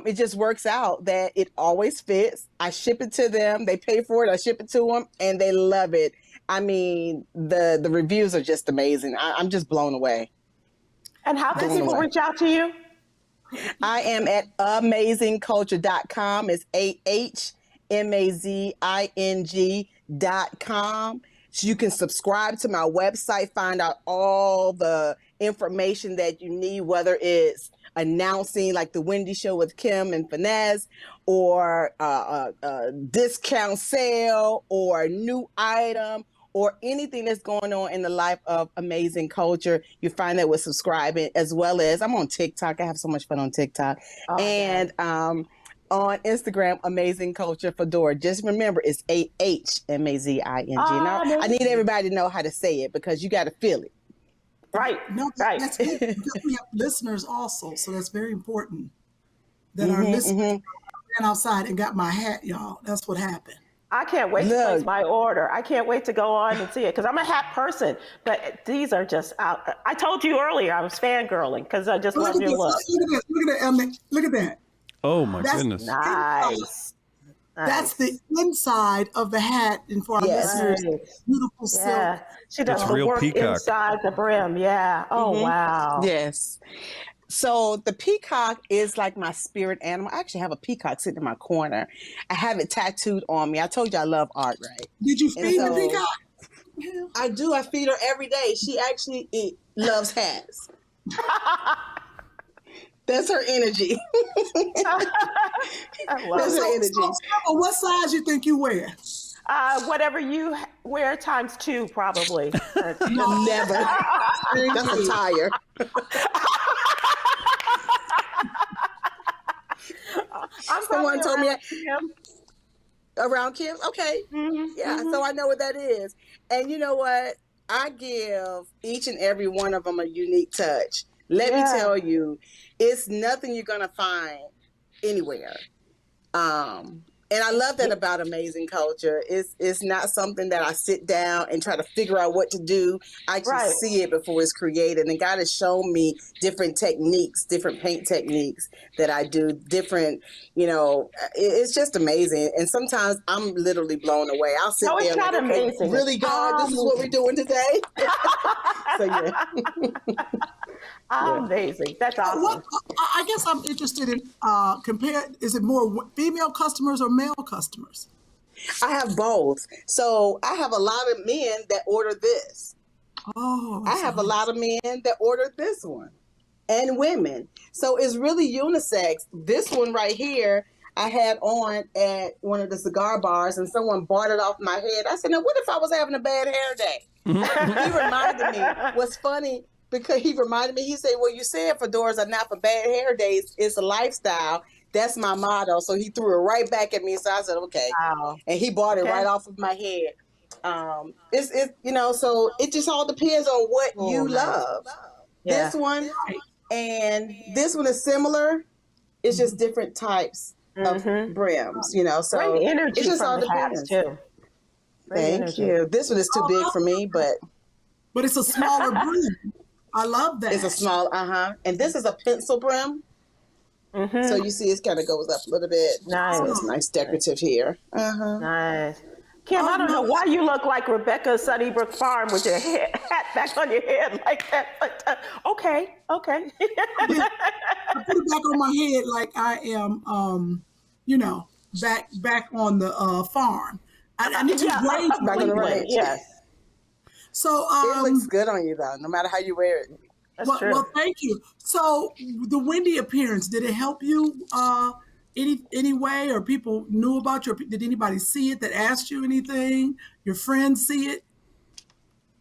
it just works out that it always fits. I ship it to them. They pay for it. I ship it to them and they love it. I mean, the reviews are just amazing. I'm just blown away. And how can people reach out to you? I am at ahmazingculture.com. It's ahmazing.com. So you can subscribe to my website, find out all the information that you need, whether it's announcing like the Wendy Show with Kym and Finesse, or a discount sale, or a new item, or anything that's going on in the life of Amazing Culture. You find that with subscribing, as well as I'm on TikTok. I have so much fun on TikTok. And on Instagram, Amazing Culture Fedora. Just remember, it's ahmazing. Now, I need everybody to know how to say it because you got to feel it. Right. No, right. That's good. Because we have listeners also, so that's very important that our listeners ran outside and got my hat, y'all. That's what happened. I can't wait to place my order. I can't wait to go on and see it because I'm a hat person, but these are just out. I told you earlier I was fangirling because I just love your look. Look at that. Oh my goodness. Nice. That's the inside of the hat, and for our listeners, beautiful silk. She does It's the real work peacock. inside the brim. Yeah. Oh wow. Yes. So the peacock is like my spirit animal. I actually have a peacock sitting in my corner. I have it tattooed on me. I told you I love art, right? Did you feed the peacock? I do. I feed her every day. She actually loves hats. That's her energy. I love That's it. her energy. So, what size you think you wear? Whatever you wear times 2, probably. Never. That's a tire. Someone told me around Kym. Okay. Yeah. So I know what that is. And you know what? I give each and every one of them a unique touch. Let me tell you, it's nothing you're going to find anywhere. And I love that about Amazing Culture. It's not something that I sit down and try to figure out what to do. I just see it before it's created. And God has shown me different techniques, different paint techniques that I do, different, it's just amazing. And sometimes I'm literally blown away. I'll sit there it's not like, okay, amazing. really, God, this is what we're doing today? So, yeah. Amazing. That's awesome. I guess I'm interested in is it more female customers or male customers? I have both. So I have a lot of men that order this. Oh, I have a lot of men that order this one, and women. So it's really unisex. This one right here, I had on at one of the cigar bars, and someone bought it off my head. I said, now what if I was having a bad hair day? He reminded me, what's funny, because he reminded me, he said, well, you said fedoras are not for bad hair days. It's a lifestyle. That's my motto. So he threw it right back at me. So I said, okay. Wow. And he bought it right off of my head. So it just all depends on what you love. Yeah. This one and this one is similar. It's just different types of brims, so great energy it just from all the depends. hats too. Thank you. This one is too big for me, but it's a smaller brim. I love that. It's a small, and this is a pencil brim. So you see, it kind of goes up a little bit. Nice. So it's nice decorative here. Nice. Kym, I don't know why you look like Rebecca Sunnybrook Farm with your hat back on your head like that. But okay. I put it back on my head like I am, back on the farm. I need to raise back on the range. Yes. So It looks good on you though, no matter how you wear it. That's true. Well, thank you. So the Wendy appearance, did it help you any way, or people knew about you? Or did anybody see it that asked you anything? Your friends see it?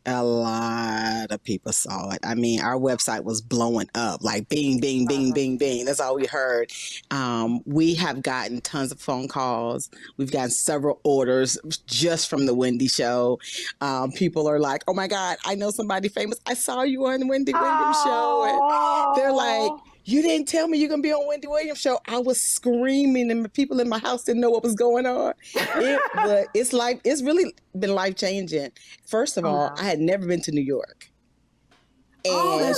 A lot of people saw it. I mean, our website was blowing up, like bing, bing, bing, bing, bing. That's all we heard. We have gotten tons of phone calls. We've gotten several orders just from the Wendy show. People are like, "Oh my God, I know somebody famous. I saw you on the Wendy Williams show." And they're like, "You didn't tell me you're going to be on Wendy Williams show." I was screaming and the people in my house didn't know what was going on. It's really been life-changing. First of all, I had never been to New York. And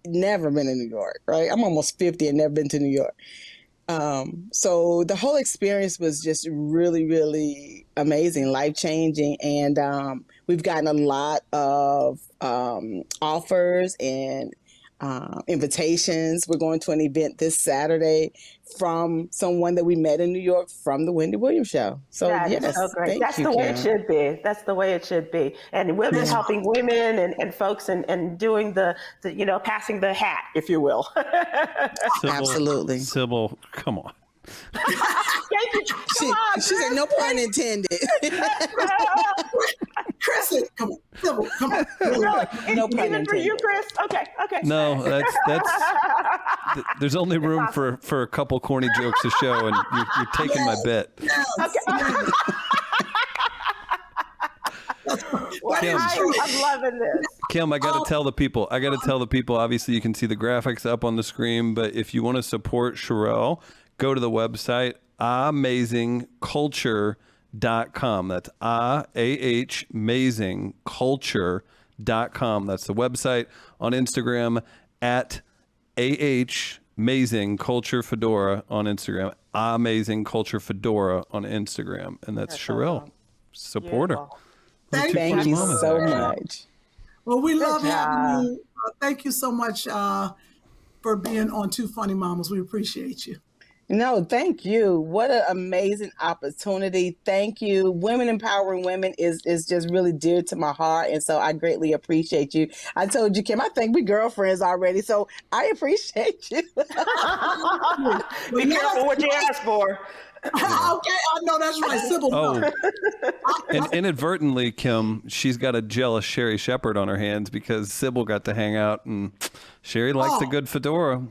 never been in New York, right? I'm almost 50 and never been to New York. So the whole experience was just really, really amazing, life-changing. And we've gotten a lot of offers and invitations. We're going to an event this Saturday from someone that we met in New York from the Wendy Williams show. So yes, so great. That's the way it should be. That's the way it should be. And women helping women and folks and doing the passing the hat, if you will. Absolutely. Sybil, come on. Thank you. She said, no pun intended. Chris, come on. Sybil, come on. No pun Even for you, Chris? Okay. No, that's there's only room for a couple corny jokes to show, and you're taking my bit. Yes. Kym, I'm loving this. Kym, I got to tell the people. Obviously, you can see the graphics up on the screen, but if you want to support Sherelle, go to the website ahmazingculture.com. That's ahmazingculture.com. That's the website. On Instagram at ahmazingculturefedora on Instagram. Ahmazingculturefedora on Instagram. And that's Sherelle. Support her. Thank you so much. Well, we love having you. Thank you so much for being on Two Funny Mamas. We appreciate you. No, thank you. What an amazing opportunity. Thank you. Women empowering women is just really dear to my heart. And so I greatly appreciate you. I told you, Kym, I think we girlfriends already. So I appreciate you. Be careful what you ask for. Okay, I know that's right. Sybil. And inadvertently, Kym, she's got a jealous Sherri Shepherd on her hands because Sybil got to hang out and Sherri likes a good fedora.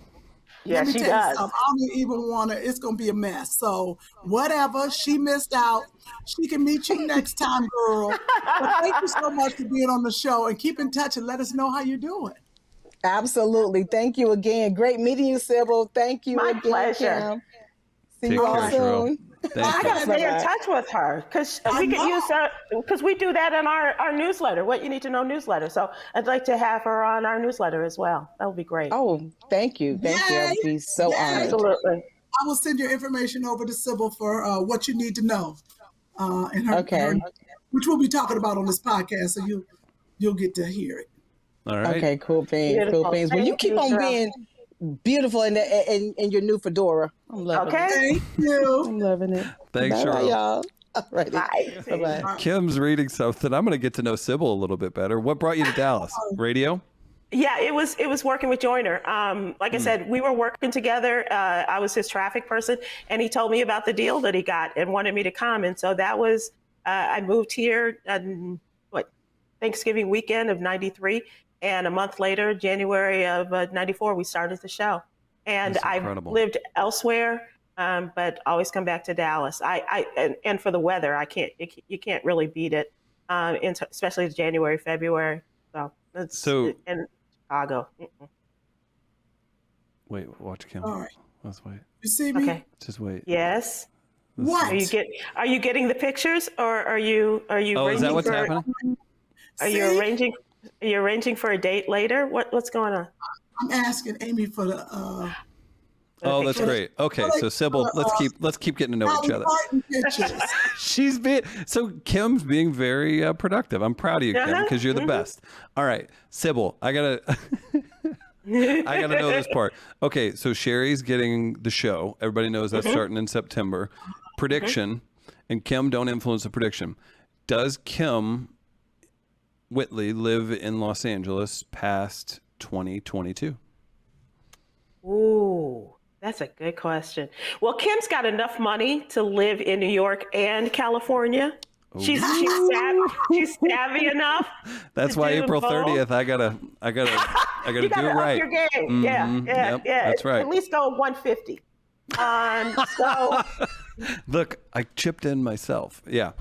Yeah, she does. I don't even want to. It's going to be a mess. So whatever. She missed out. She can meet you next time, girl. But thank you so much for being on the show, and keep in touch and let us know how you're doing. Absolutely. Thank you again. Great meeting you, Sybil. Thank you My again, pleasure. Kym. See Take you all care, soon. I gotta stay in touch with her because we could use her because we do that in our newsletter, What You Need to Know newsletter. So I'd like to have her on our newsletter as well. That would be great. Oh, thank you. Thank you. I would be so honored. Absolutely. I will send your information over to Sybil for What You Need to Know. And her, which we'll be talking about on this podcast, so you'll get to hear it. All right. Okay, cool beans. Cool beans. Well, you keep on being beautiful in your new fedora. I'm loving it. Thank you. I'm loving it. Thanks, Bye, Sherelle. y'all. All right. Bye. Bye-bye. Kym's reading something. I'm going to get to know Sybil a little bit better. What brought you to Dallas? Radio? Yeah, it was working with Joyner. Like I said, we were working together. I was his traffic person, and he told me about the deal that he got and wanted me to come. And so that was, I moved here on Thanksgiving weekend of '93. And a month later, January of '94, we started the show. And I've lived elsewhere, but always come back to Dallas. And for the weather, you can't really beat it, especially January, February. So in Chicago. Wait, watch Kym. All right. Let's wait. You see me? Okay. Just wait. Yes. What? Are you getting the pictures, or are you? Oh, is that what's happening? Are you arranging for a date later? What's going on? I'm asking Amy for the. Oh, that's great. Okay, so Sybil, let's keep getting to know each other. She's being Kym's being very productive. I'm proud of you, Kym, because you're the best. All right, Sybil, I gotta know this part. Okay, so Sherri's getting the show. Everybody knows that's starting in September. Prediction, and Kym, don't influence the prediction. Does Kym Whitley live in Los Angeles past 2022? Ooh, that's a good question. Well, Kim's got enough money to live in New York and California. She's savvy enough. That's to why do April both. 30th. I gotta You do it gotta right. up your game. Yep, that's right. At least go 150. So, Look, I chipped in myself. Yeah.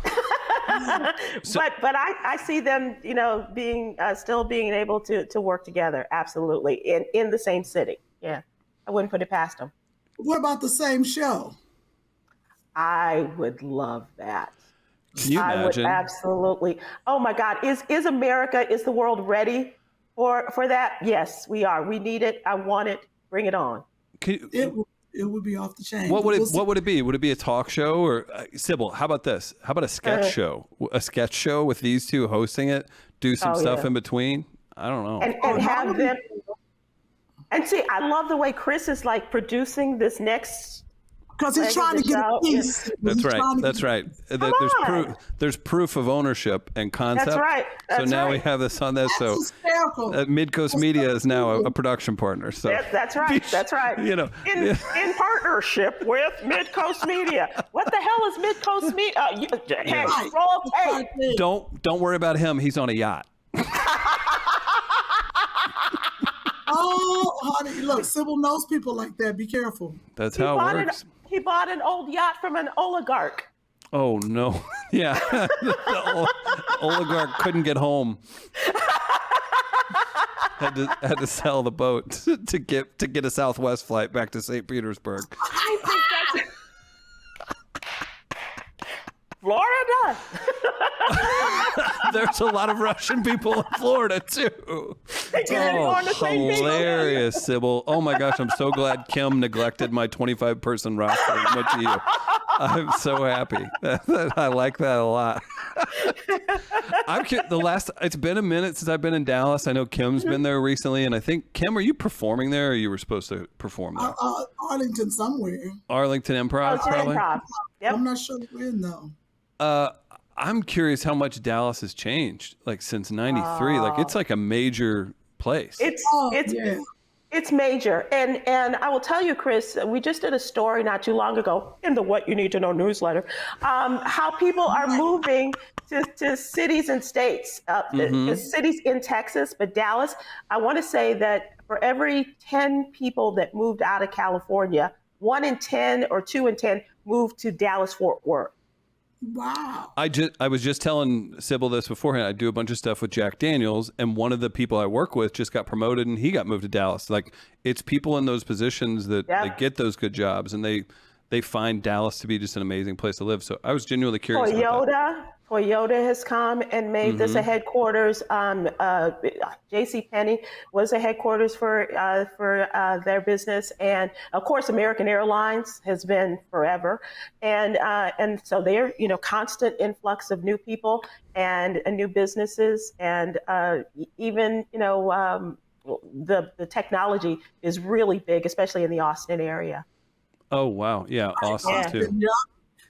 but I see them, being still being able to work together. Absolutely, in the same city. Yeah, I wouldn't put it past them. What about the same show? I would love that. Can you I would imagine? absolutely. Oh my God, is America, is the world ready for that? Yes, we are. We need it. I want it. Bring it on. It would be off the chain. What would it be? Would it be a talk show or Sybil? How about this? How about a sketch show? A sketch show with these two hosting it. Do some stuff in between. I don't know. And have them. And see, I love the way Chris is like producing this next. Because he's trying to get a piece. That's right. That's right. There's proof of ownership and concept. That's right. So now we have this on this. That's hysterical. Midcoast Media is now a production partner. So that's right. That's right. In partnership with Midcoast Media. What the hell is Midcoast Media? Hey, roll tape. Don't worry about him. He's on a yacht. Oh, honey, look, Sybil knows people like that. Be careful. That's how it works. He bought an old yacht from an oligarch. Oh no! Yeah, the oligarch couldn't get home. had to sell the boat to get a Southwest flight back to St. Petersburg. I think that's Florida. There's a lot of Russian people in Florida too. Hilarious, Sybil. Oh my gosh, I'm so glad Kym neglected my 25-person roster as much as you. I'm so happy. I like that a lot. It's been a minute since I've been in Dallas. I know Kym's been there recently, and I think Kym, are you performing there, or you were supposed to perform there? Arlington somewhere. Arlington Improv, probably. Improv. Yep. I'm not sure when though. I'm curious how much Dallas has changed, like since '93. Like it's like a major place. It's major, and I will tell you, Chris, we just did a story not too long ago in the What You Need to Know newsletter, how people are moving to cities and states, cities in Texas, but Dallas. I want to say that for every 10 people that moved out of California, 1 in 10 or 2 in 10 moved to Dallas-Fort Worth. Wow. I was just telling Sybil this beforehand. I do a bunch of stuff with Jack Daniels, and one of the people I work with just got promoted, and he got moved to Dallas. Like it's people in those positions that they get those good jobs, and they find Dallas to be just an amazing place to live. So I was genuinely curious. Toyota has come and made this a headquarters. JCPenney was a headquarters for their business, and of course, American Airlines has been forever, and so they're constant influx of new people and new businesses, and even the technology is really big, especially in the Austin area. Oh wow, yeah, Austin too. Yeah.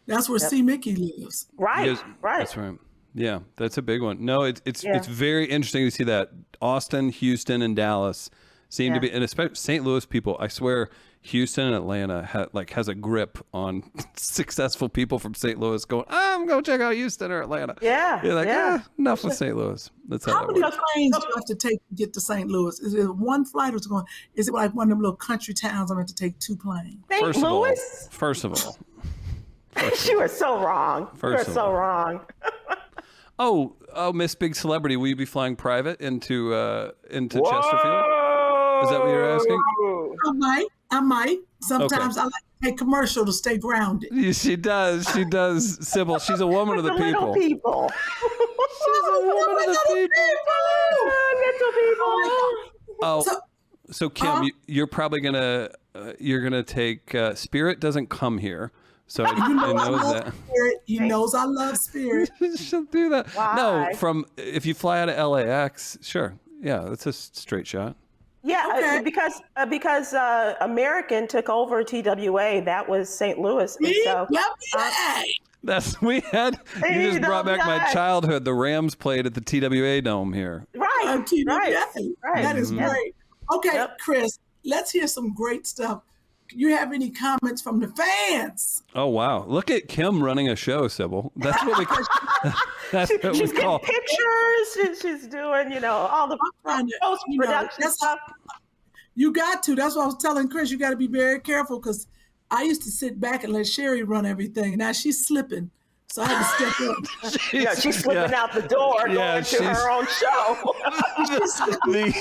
That's where C. Mickey lives. Right. That's right. Yeah, that's a big one. No, it's very interesting to see that Austin, Houston, and Dallas seem to be, and especially St. Louis people. I swear, Houston and Atlanta has a grip on successful people from St. Louis going, I'm going to check out Houston or Atlanta. Yeah. You're like, enough with St. Louis. That's how many that works. trains do you have to take to get to St. Louis? Is it one flight or is it like one of them little country towns I'm going to take 2 planes? St. Louis? First of all. You are so wrong. You're so wrong. Oh, Miss Big Celebrity, will you be flying private into Chesterfield? Is that what you're asking? I might. Sometimes I like to take commercial to stay grounded. Yeah, she does, Sybil. She's a woman of the people. She's a woman of the people. Oh, so Kym, you're probably gonna take Spirit doesn't come here. So I know that. Spirit. He knows I love Spirit. She'll do that. Why? No, if you fly out of LAX, sure. Yeah, that's a straight shot. Yeah, because American took over TWA. That was St. Louis. And so, We had. You just brought back my childhood. The Rams played at the TWA Dome here. Right. Right. That is great. Okay, Chris, let's hear some great stuff. You have any comments from the fans? Oh wow! Look at Kym running a show, Sybil. That's what we. She's getting pictures. She's doing, all the post production stuff. You got to. That's what I was telling Chris. You got to be very careful because I used to sit back and let Sherri run everything. Now she's slipping, so I had to step up. She's slipping out the door, going to her own show. She's slipping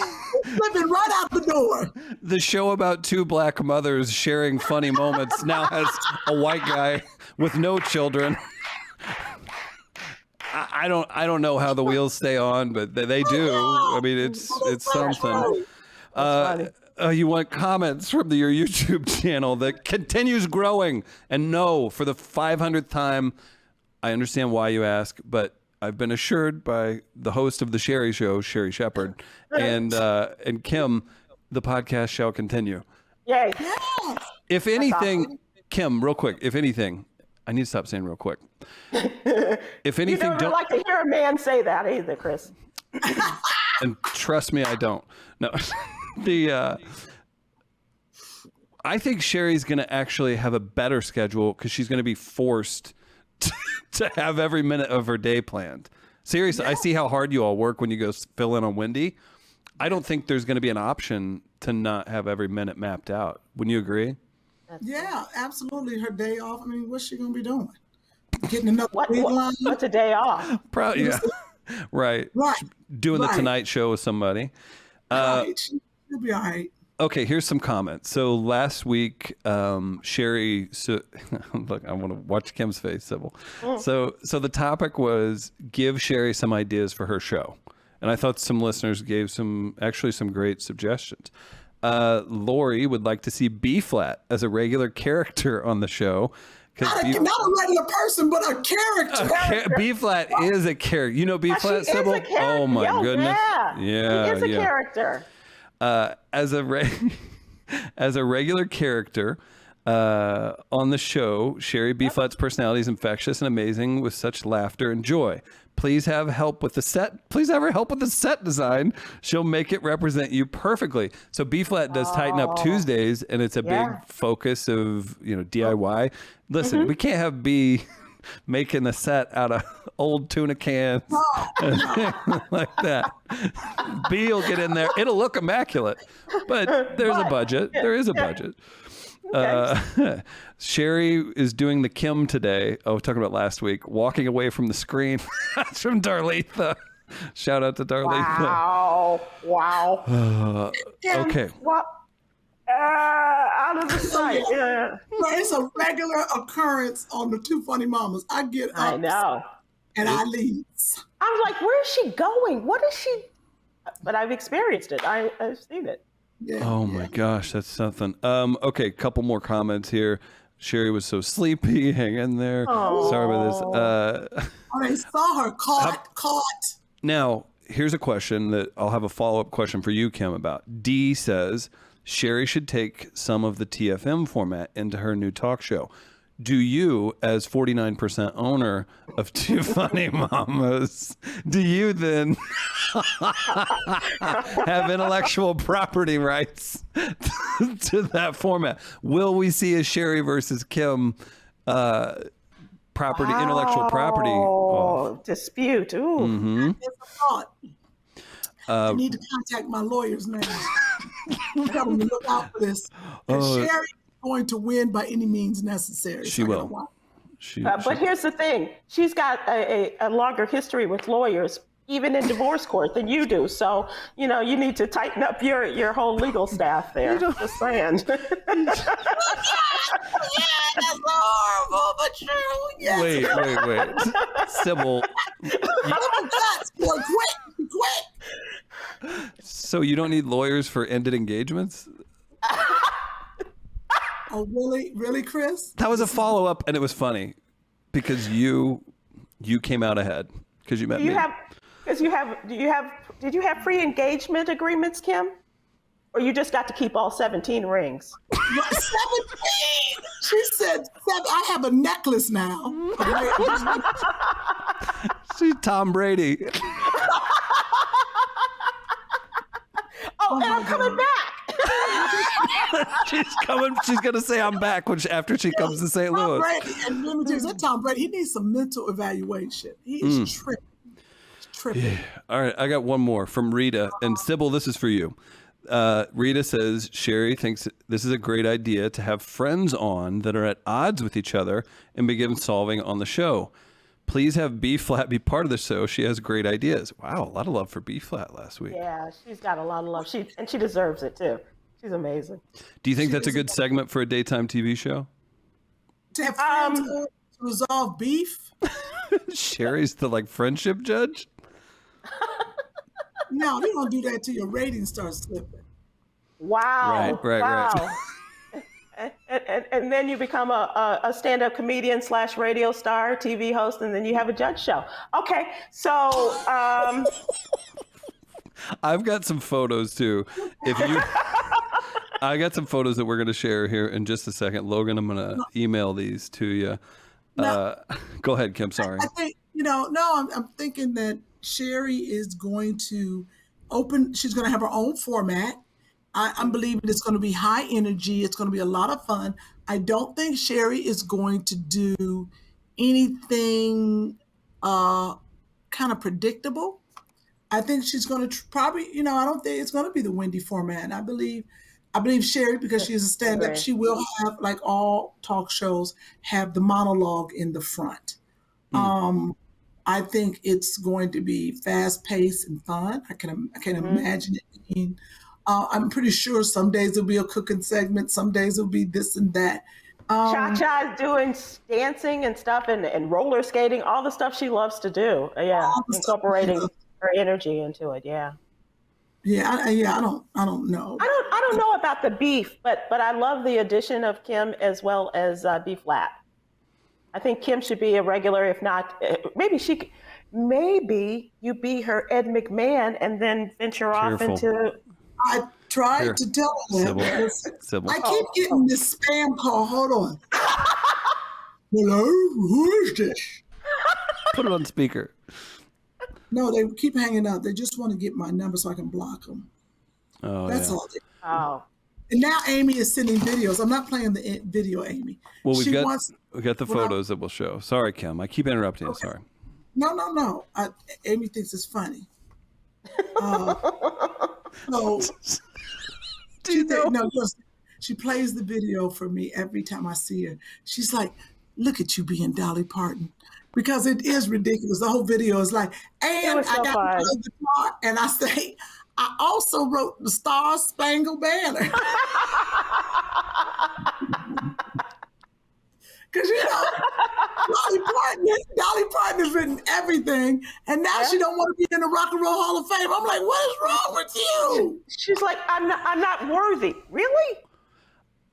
right out the door. The show about two black mothers sharing funny moments now has a white guy with no children. I don't know how the wheels stay on, but they do. I mean, it's something. You want comments from your YouTube channel that continues growing. And no, for the 500th time, I understand why you ask, but I've been assured by the host of the Sherri Show, Sherri Shepherd, and Kym, the podcast shall continue. Yay. If anything, Kym, real quick, if anything, I need to stop saying real quick. If anything, you don't like to hear a man say that either, Chris. And trust me, I don't. No. I think Sherri's going to actually have a better schedule because she's going to be forced to have every minute of her day planned. Seriously, I see how hard you all work when you go fill in on Wendy. I don't think there's going to be an option to not have every minute mapped out. Wouldn't you agree? Yeah, absolutely. Her day off. I mean, what's she going to be doing? Getting another line? What's a day off? Probably, yeah. Right. Doing the Tonight Show with somebody. Right. She'll be all right. Okay, here's some comments. So last week, Sherri, look, I want to watch Kym's face, Sybil. So the topic was give Sherri some ideas for her show. And I thought some listeners gave some great suggestions. Lori would like to see B-Flat as a regular character on the show. Not a regular person, but a character. B-Flat is a character. You know B-Flat, Sybil? Oh, my goodness. Yeah, he is a character. As a regular character on the show, Sherri B-Flat's personality is infectious and amazing with such laughter and joy. Please have help with the set. Please have her help with the set design. She'll make it represent you perfectly. So B-Flat does Tighten Up Tuesdays, and it's a big focus of DIY. Listen, we can't have B making the set out of old tuna cans like that. B will get in there. It'll look immaculate, but there's a budget. There is a budget. Okay. Sherri is doing the Kym today. Oh, talking about last week, walking away from the screen. That's from Darletha. Shout out to Darletha. Wow. Okay. Out of the sight. Yeah. It's a regular occurrence on the Two Funny Mamas. I get up. I know. And I leave. I was like, where is she going? What is she? But I've experienced it. I've seen it. Yeah, oh my gosh, that's something. Okay, couple more comments here. Sherri was so sleepy. Hang in there. Sorry about this. I saw her caught. Now, here's a question that I'll have a follow-up question for you, Kym, about. D says Sherri should take some of the TFM format into her new talk show. Do you, as 49% owner of Two Funny Mamas, do you then have intellectual property rights to that format? Will we see a Sherri versus Kym intellectual property dispute? Ooh. Mm-hmm. It's a thought. I need to contact my lawyers now. Tell them to look out for this. Sherri going to win by any means necessary. She will. But here's the thing. She's got a longer history with lawyers, even in divorce court, than you do. So, you need to tighten up your whole legal staff there. Just saying. Yeah, that's horrible, but true. Yes. Wait. Sybil. Quick. So you don't need lawyers for ended engagements? Oh, really, Chris? That was a follow-up, and it was funny because you came out ahead because you met me. Did you have free engagement agreements, Kym? or you just got to keep all 17 rings? 17. She said 7. I have a necklace now. She's Tom Brady. Oh, and I'm coming back. She's She's gonna say I'm back after she comes to St. Tom Louis. Brady, and let me tell you, that Tom Brady, he needs some mental evaluation. He is tripping. He's tripping. Yeah. All right, I got one more from Rita. And Sybil, this is for you. Rita says, Sherri thinks this is a great idea to have friends on that are at odds with each other and begin solving on the show. Please have B-Flat be part of the show. She has great ideas. Wow, a lot of love for B-Flat last week. Yeah, she's got a lot of love. She deserves it too. She's amazing. Do you think that's a good segment for a daytime TV show? To have friends to resolve beef? Sherri's the friendship judge? No, you don't do that till your ratings start slipping. Wow. Right. Wow. And then you become a stand-up comedian / radio star, TV host, and then you have a judge show. Okay, so I've got some photos too. I got some photos that we're going to share here in just a second. Logan, I'm going to email these to you. Go ahead, Kym. Sorry. I think, I'm thinking that Sherri is going to she's going to have her own format. I'm believing it's going to be high energy. It's going to be a lot of fun. I don't think Sherri is going to do anything kind of predictable. I think she's going to probably, I don't think it's going to be the Wendy format. I believe Sherri, because she's a stand-up, Right. she will have, like all talk shows, have the monologue in the front. I think it's going to be fast-paced and fun. I can imagine it being. I'm pretty sure some days it'll be a cooking segment, some days it'll be this and that. Cha-Cha is doing dancing and stuff and roller skating, all the stuff she loves to do. Yeah, incorporating her energy into it. Yeah. Yeah, I don't know. I don't know about the beef, but I love the addition of Kym as well as B-Flat. I think Kym should be a regular, if not, maybe you be her Ed McMahon and then venture off into. I tried to tell them. Sybil. I keep getting this spam call. Hold on. Hello, who is this? Put it on speaker. No, they keep hanging up. They just want to get my number so I can block them. Oh, That's yeah. all. Oh. And now Amy is sending videos. I'm not playing the video, Amy. Well, we got the photos that we'll show. Sorry, Kym. I keep interrupting you. Sorry. No. Amy thinks it's funny. So she plays the video for me every time I see her. She's like, "Look at you being Dolly Parton," because it is ridiculous. The whole video is like, and I got the guitar, and I say, I also wrote the Star Spangled Banner. Because Dolly Parton has written everything, and now she don't want to be in the Rock and Roll Hall of Fame. I'm like, what is wrong with you? She's like, I'm not worthy. Really?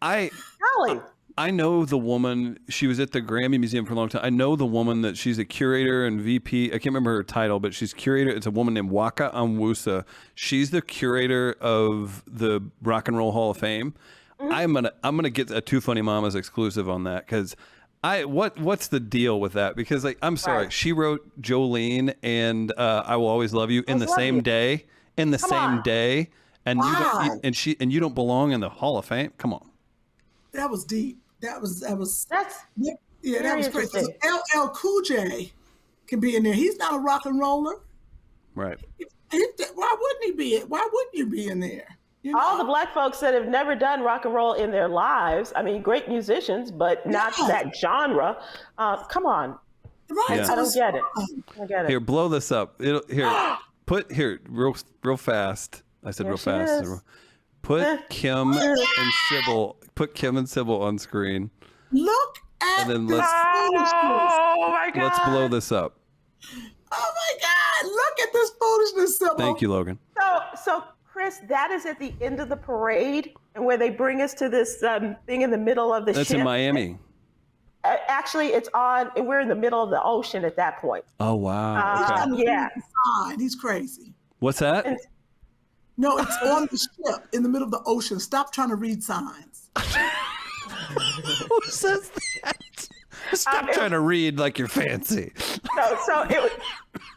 Dolly. I know the woman. She was at the Grammy Museum for a long time. I know the woman that she's a curator and VP. I can't remember her title, but she's curator. It's a woman named Waka Onwusa. She's the curator of the Rock and Roll Hall of Fame. I'm gonna get a Two Funny Mamas exclusive on that because what's the deal with that? Because I'm sorry, she wrote Jolene and I Will Always Love You in the same day, and you don't belong in the Hall of Fame. Come on. That was deep. That was That was crazy. So interesting. LL Cool J can be in there. He's not a rock and roller. Right. Why wouldn't he be? Why wouldn't you be in there? All the black folks that have never done rock and roll in their lives. I mean, great musicians, but not that genre. Come on. Right. Yeah. So I don't get it. Here, blow this up. Put real fast. I said There real she fast. is. Put Kym and Sybil. Put Kym and Sybil on screen. Look at And then this foolishness. Oh my God. Let's blow this up. Oh my God. Look at this foolishness, Sybil. Thank you, Logan. So Chris, that is at the end of the parade, and where they bring us to this thing in the middle of the That's ship. in Miami. Actually, it's on. We're in the middle of the ocean at that point. Oh wow. Okay. Yeah. He's crazy. What's that? No, it's on the ship in the middle of the ocean. Stop trying to read signs. Who says that? Stop trying to read like you're fancy.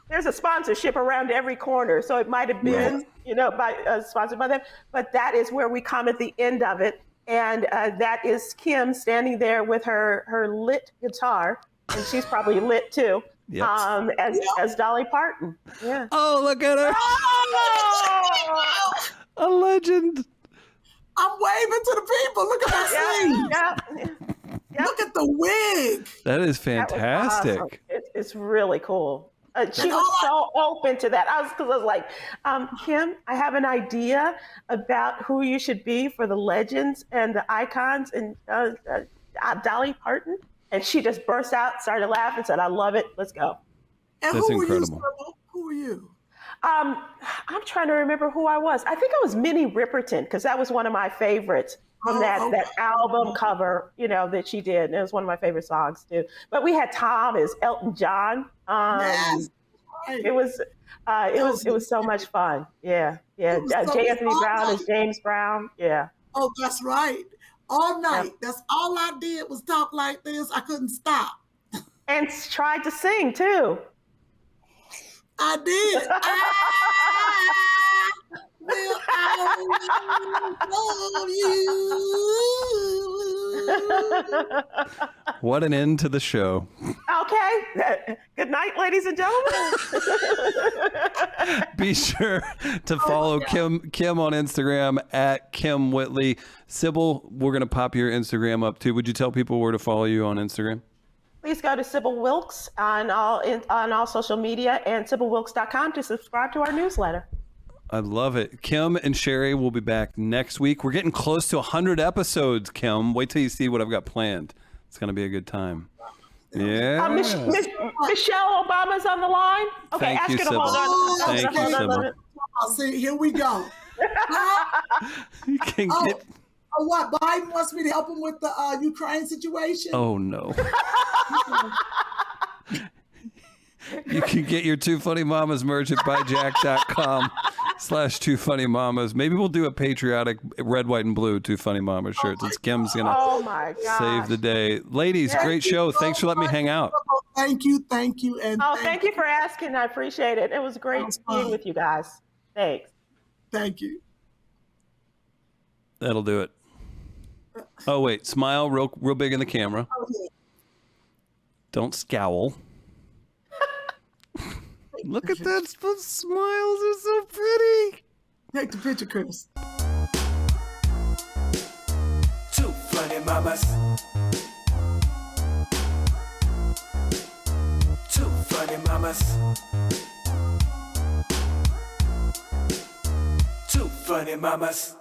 There's a sponsorship around every corner, so it might have been, sponsored by them. But that is where we come at the end of it, and that is Kym standing there with her lit guitar, and she's probably lit too. Yep. As Dolly Parton. Yeah. Oh, look at her. Oh! A legend. I'm waving to the people. Look at my sleeves. Yeah. Look at the wig. That is fantastic. That was awesome. It's really cool. She was so open to that. I was like, Kym, I have an idea about who you should be for the legends and the icons, and Dolly Parton. And she just burst out, started laughing, said, I love it. Let's go. And That's who incredible. Were you? Who were you? I'm trying to remember who I was. I think it was Minnie Riperton, because that was one of my favorites from that album cover, that she did. And it was one of my favorite songs too. But we had Tom as Elton John. Yes. It was so much fun. Yeah. J. Anthony Brown as James Brown. Yeah. Oh, that's right. All night. Yep. That's all I did was talk like this. I couldn't stop. And tried to sing too. I did. Will I love you? What an end to the show. Okay. Good night, ladies and gentlemen. Be sure to follow Kym on Instagram at Kym Whitley. Sybil, we're going to pop your Instagram up too. Would you tell people where to follow you on Instagram? Please go to Sybil Wilkes on all social media and SybilWilkes.com to subscribe to our newsletter. I love it. Kym and Sherri will be back next week. We're getting close to 100 episodes, Kym. Wait till you see what I've got planned. It's going to be a good time. Yeah. Michelle Obama's on the line. Okay, Thank you, Sybil. Thank you, Sybil. See, here we go. You can get... Oh, what? Biden wants me to help him with the Ukraine situation? Oh, no. You can get your Two Funny Mamas merch at buyjack.com/2funnymamas. Maybe we'll do a patriotic red, white, and blue Two Funny Mamas shirts. It's Kym's going to save the day. Ladies, great show. Thanks for letting me hang out. Thank you. And thank you for asking. I appreciate it. It was great being with you guys. Thanks. Thank you. That'll do it. Oh, wait. Smile real big in the camera. Don't scowl. Look at that. Those smiles are so pretty. Take the picture, Chris. Two funny mamas. Two funny mamas. Two funny mamas.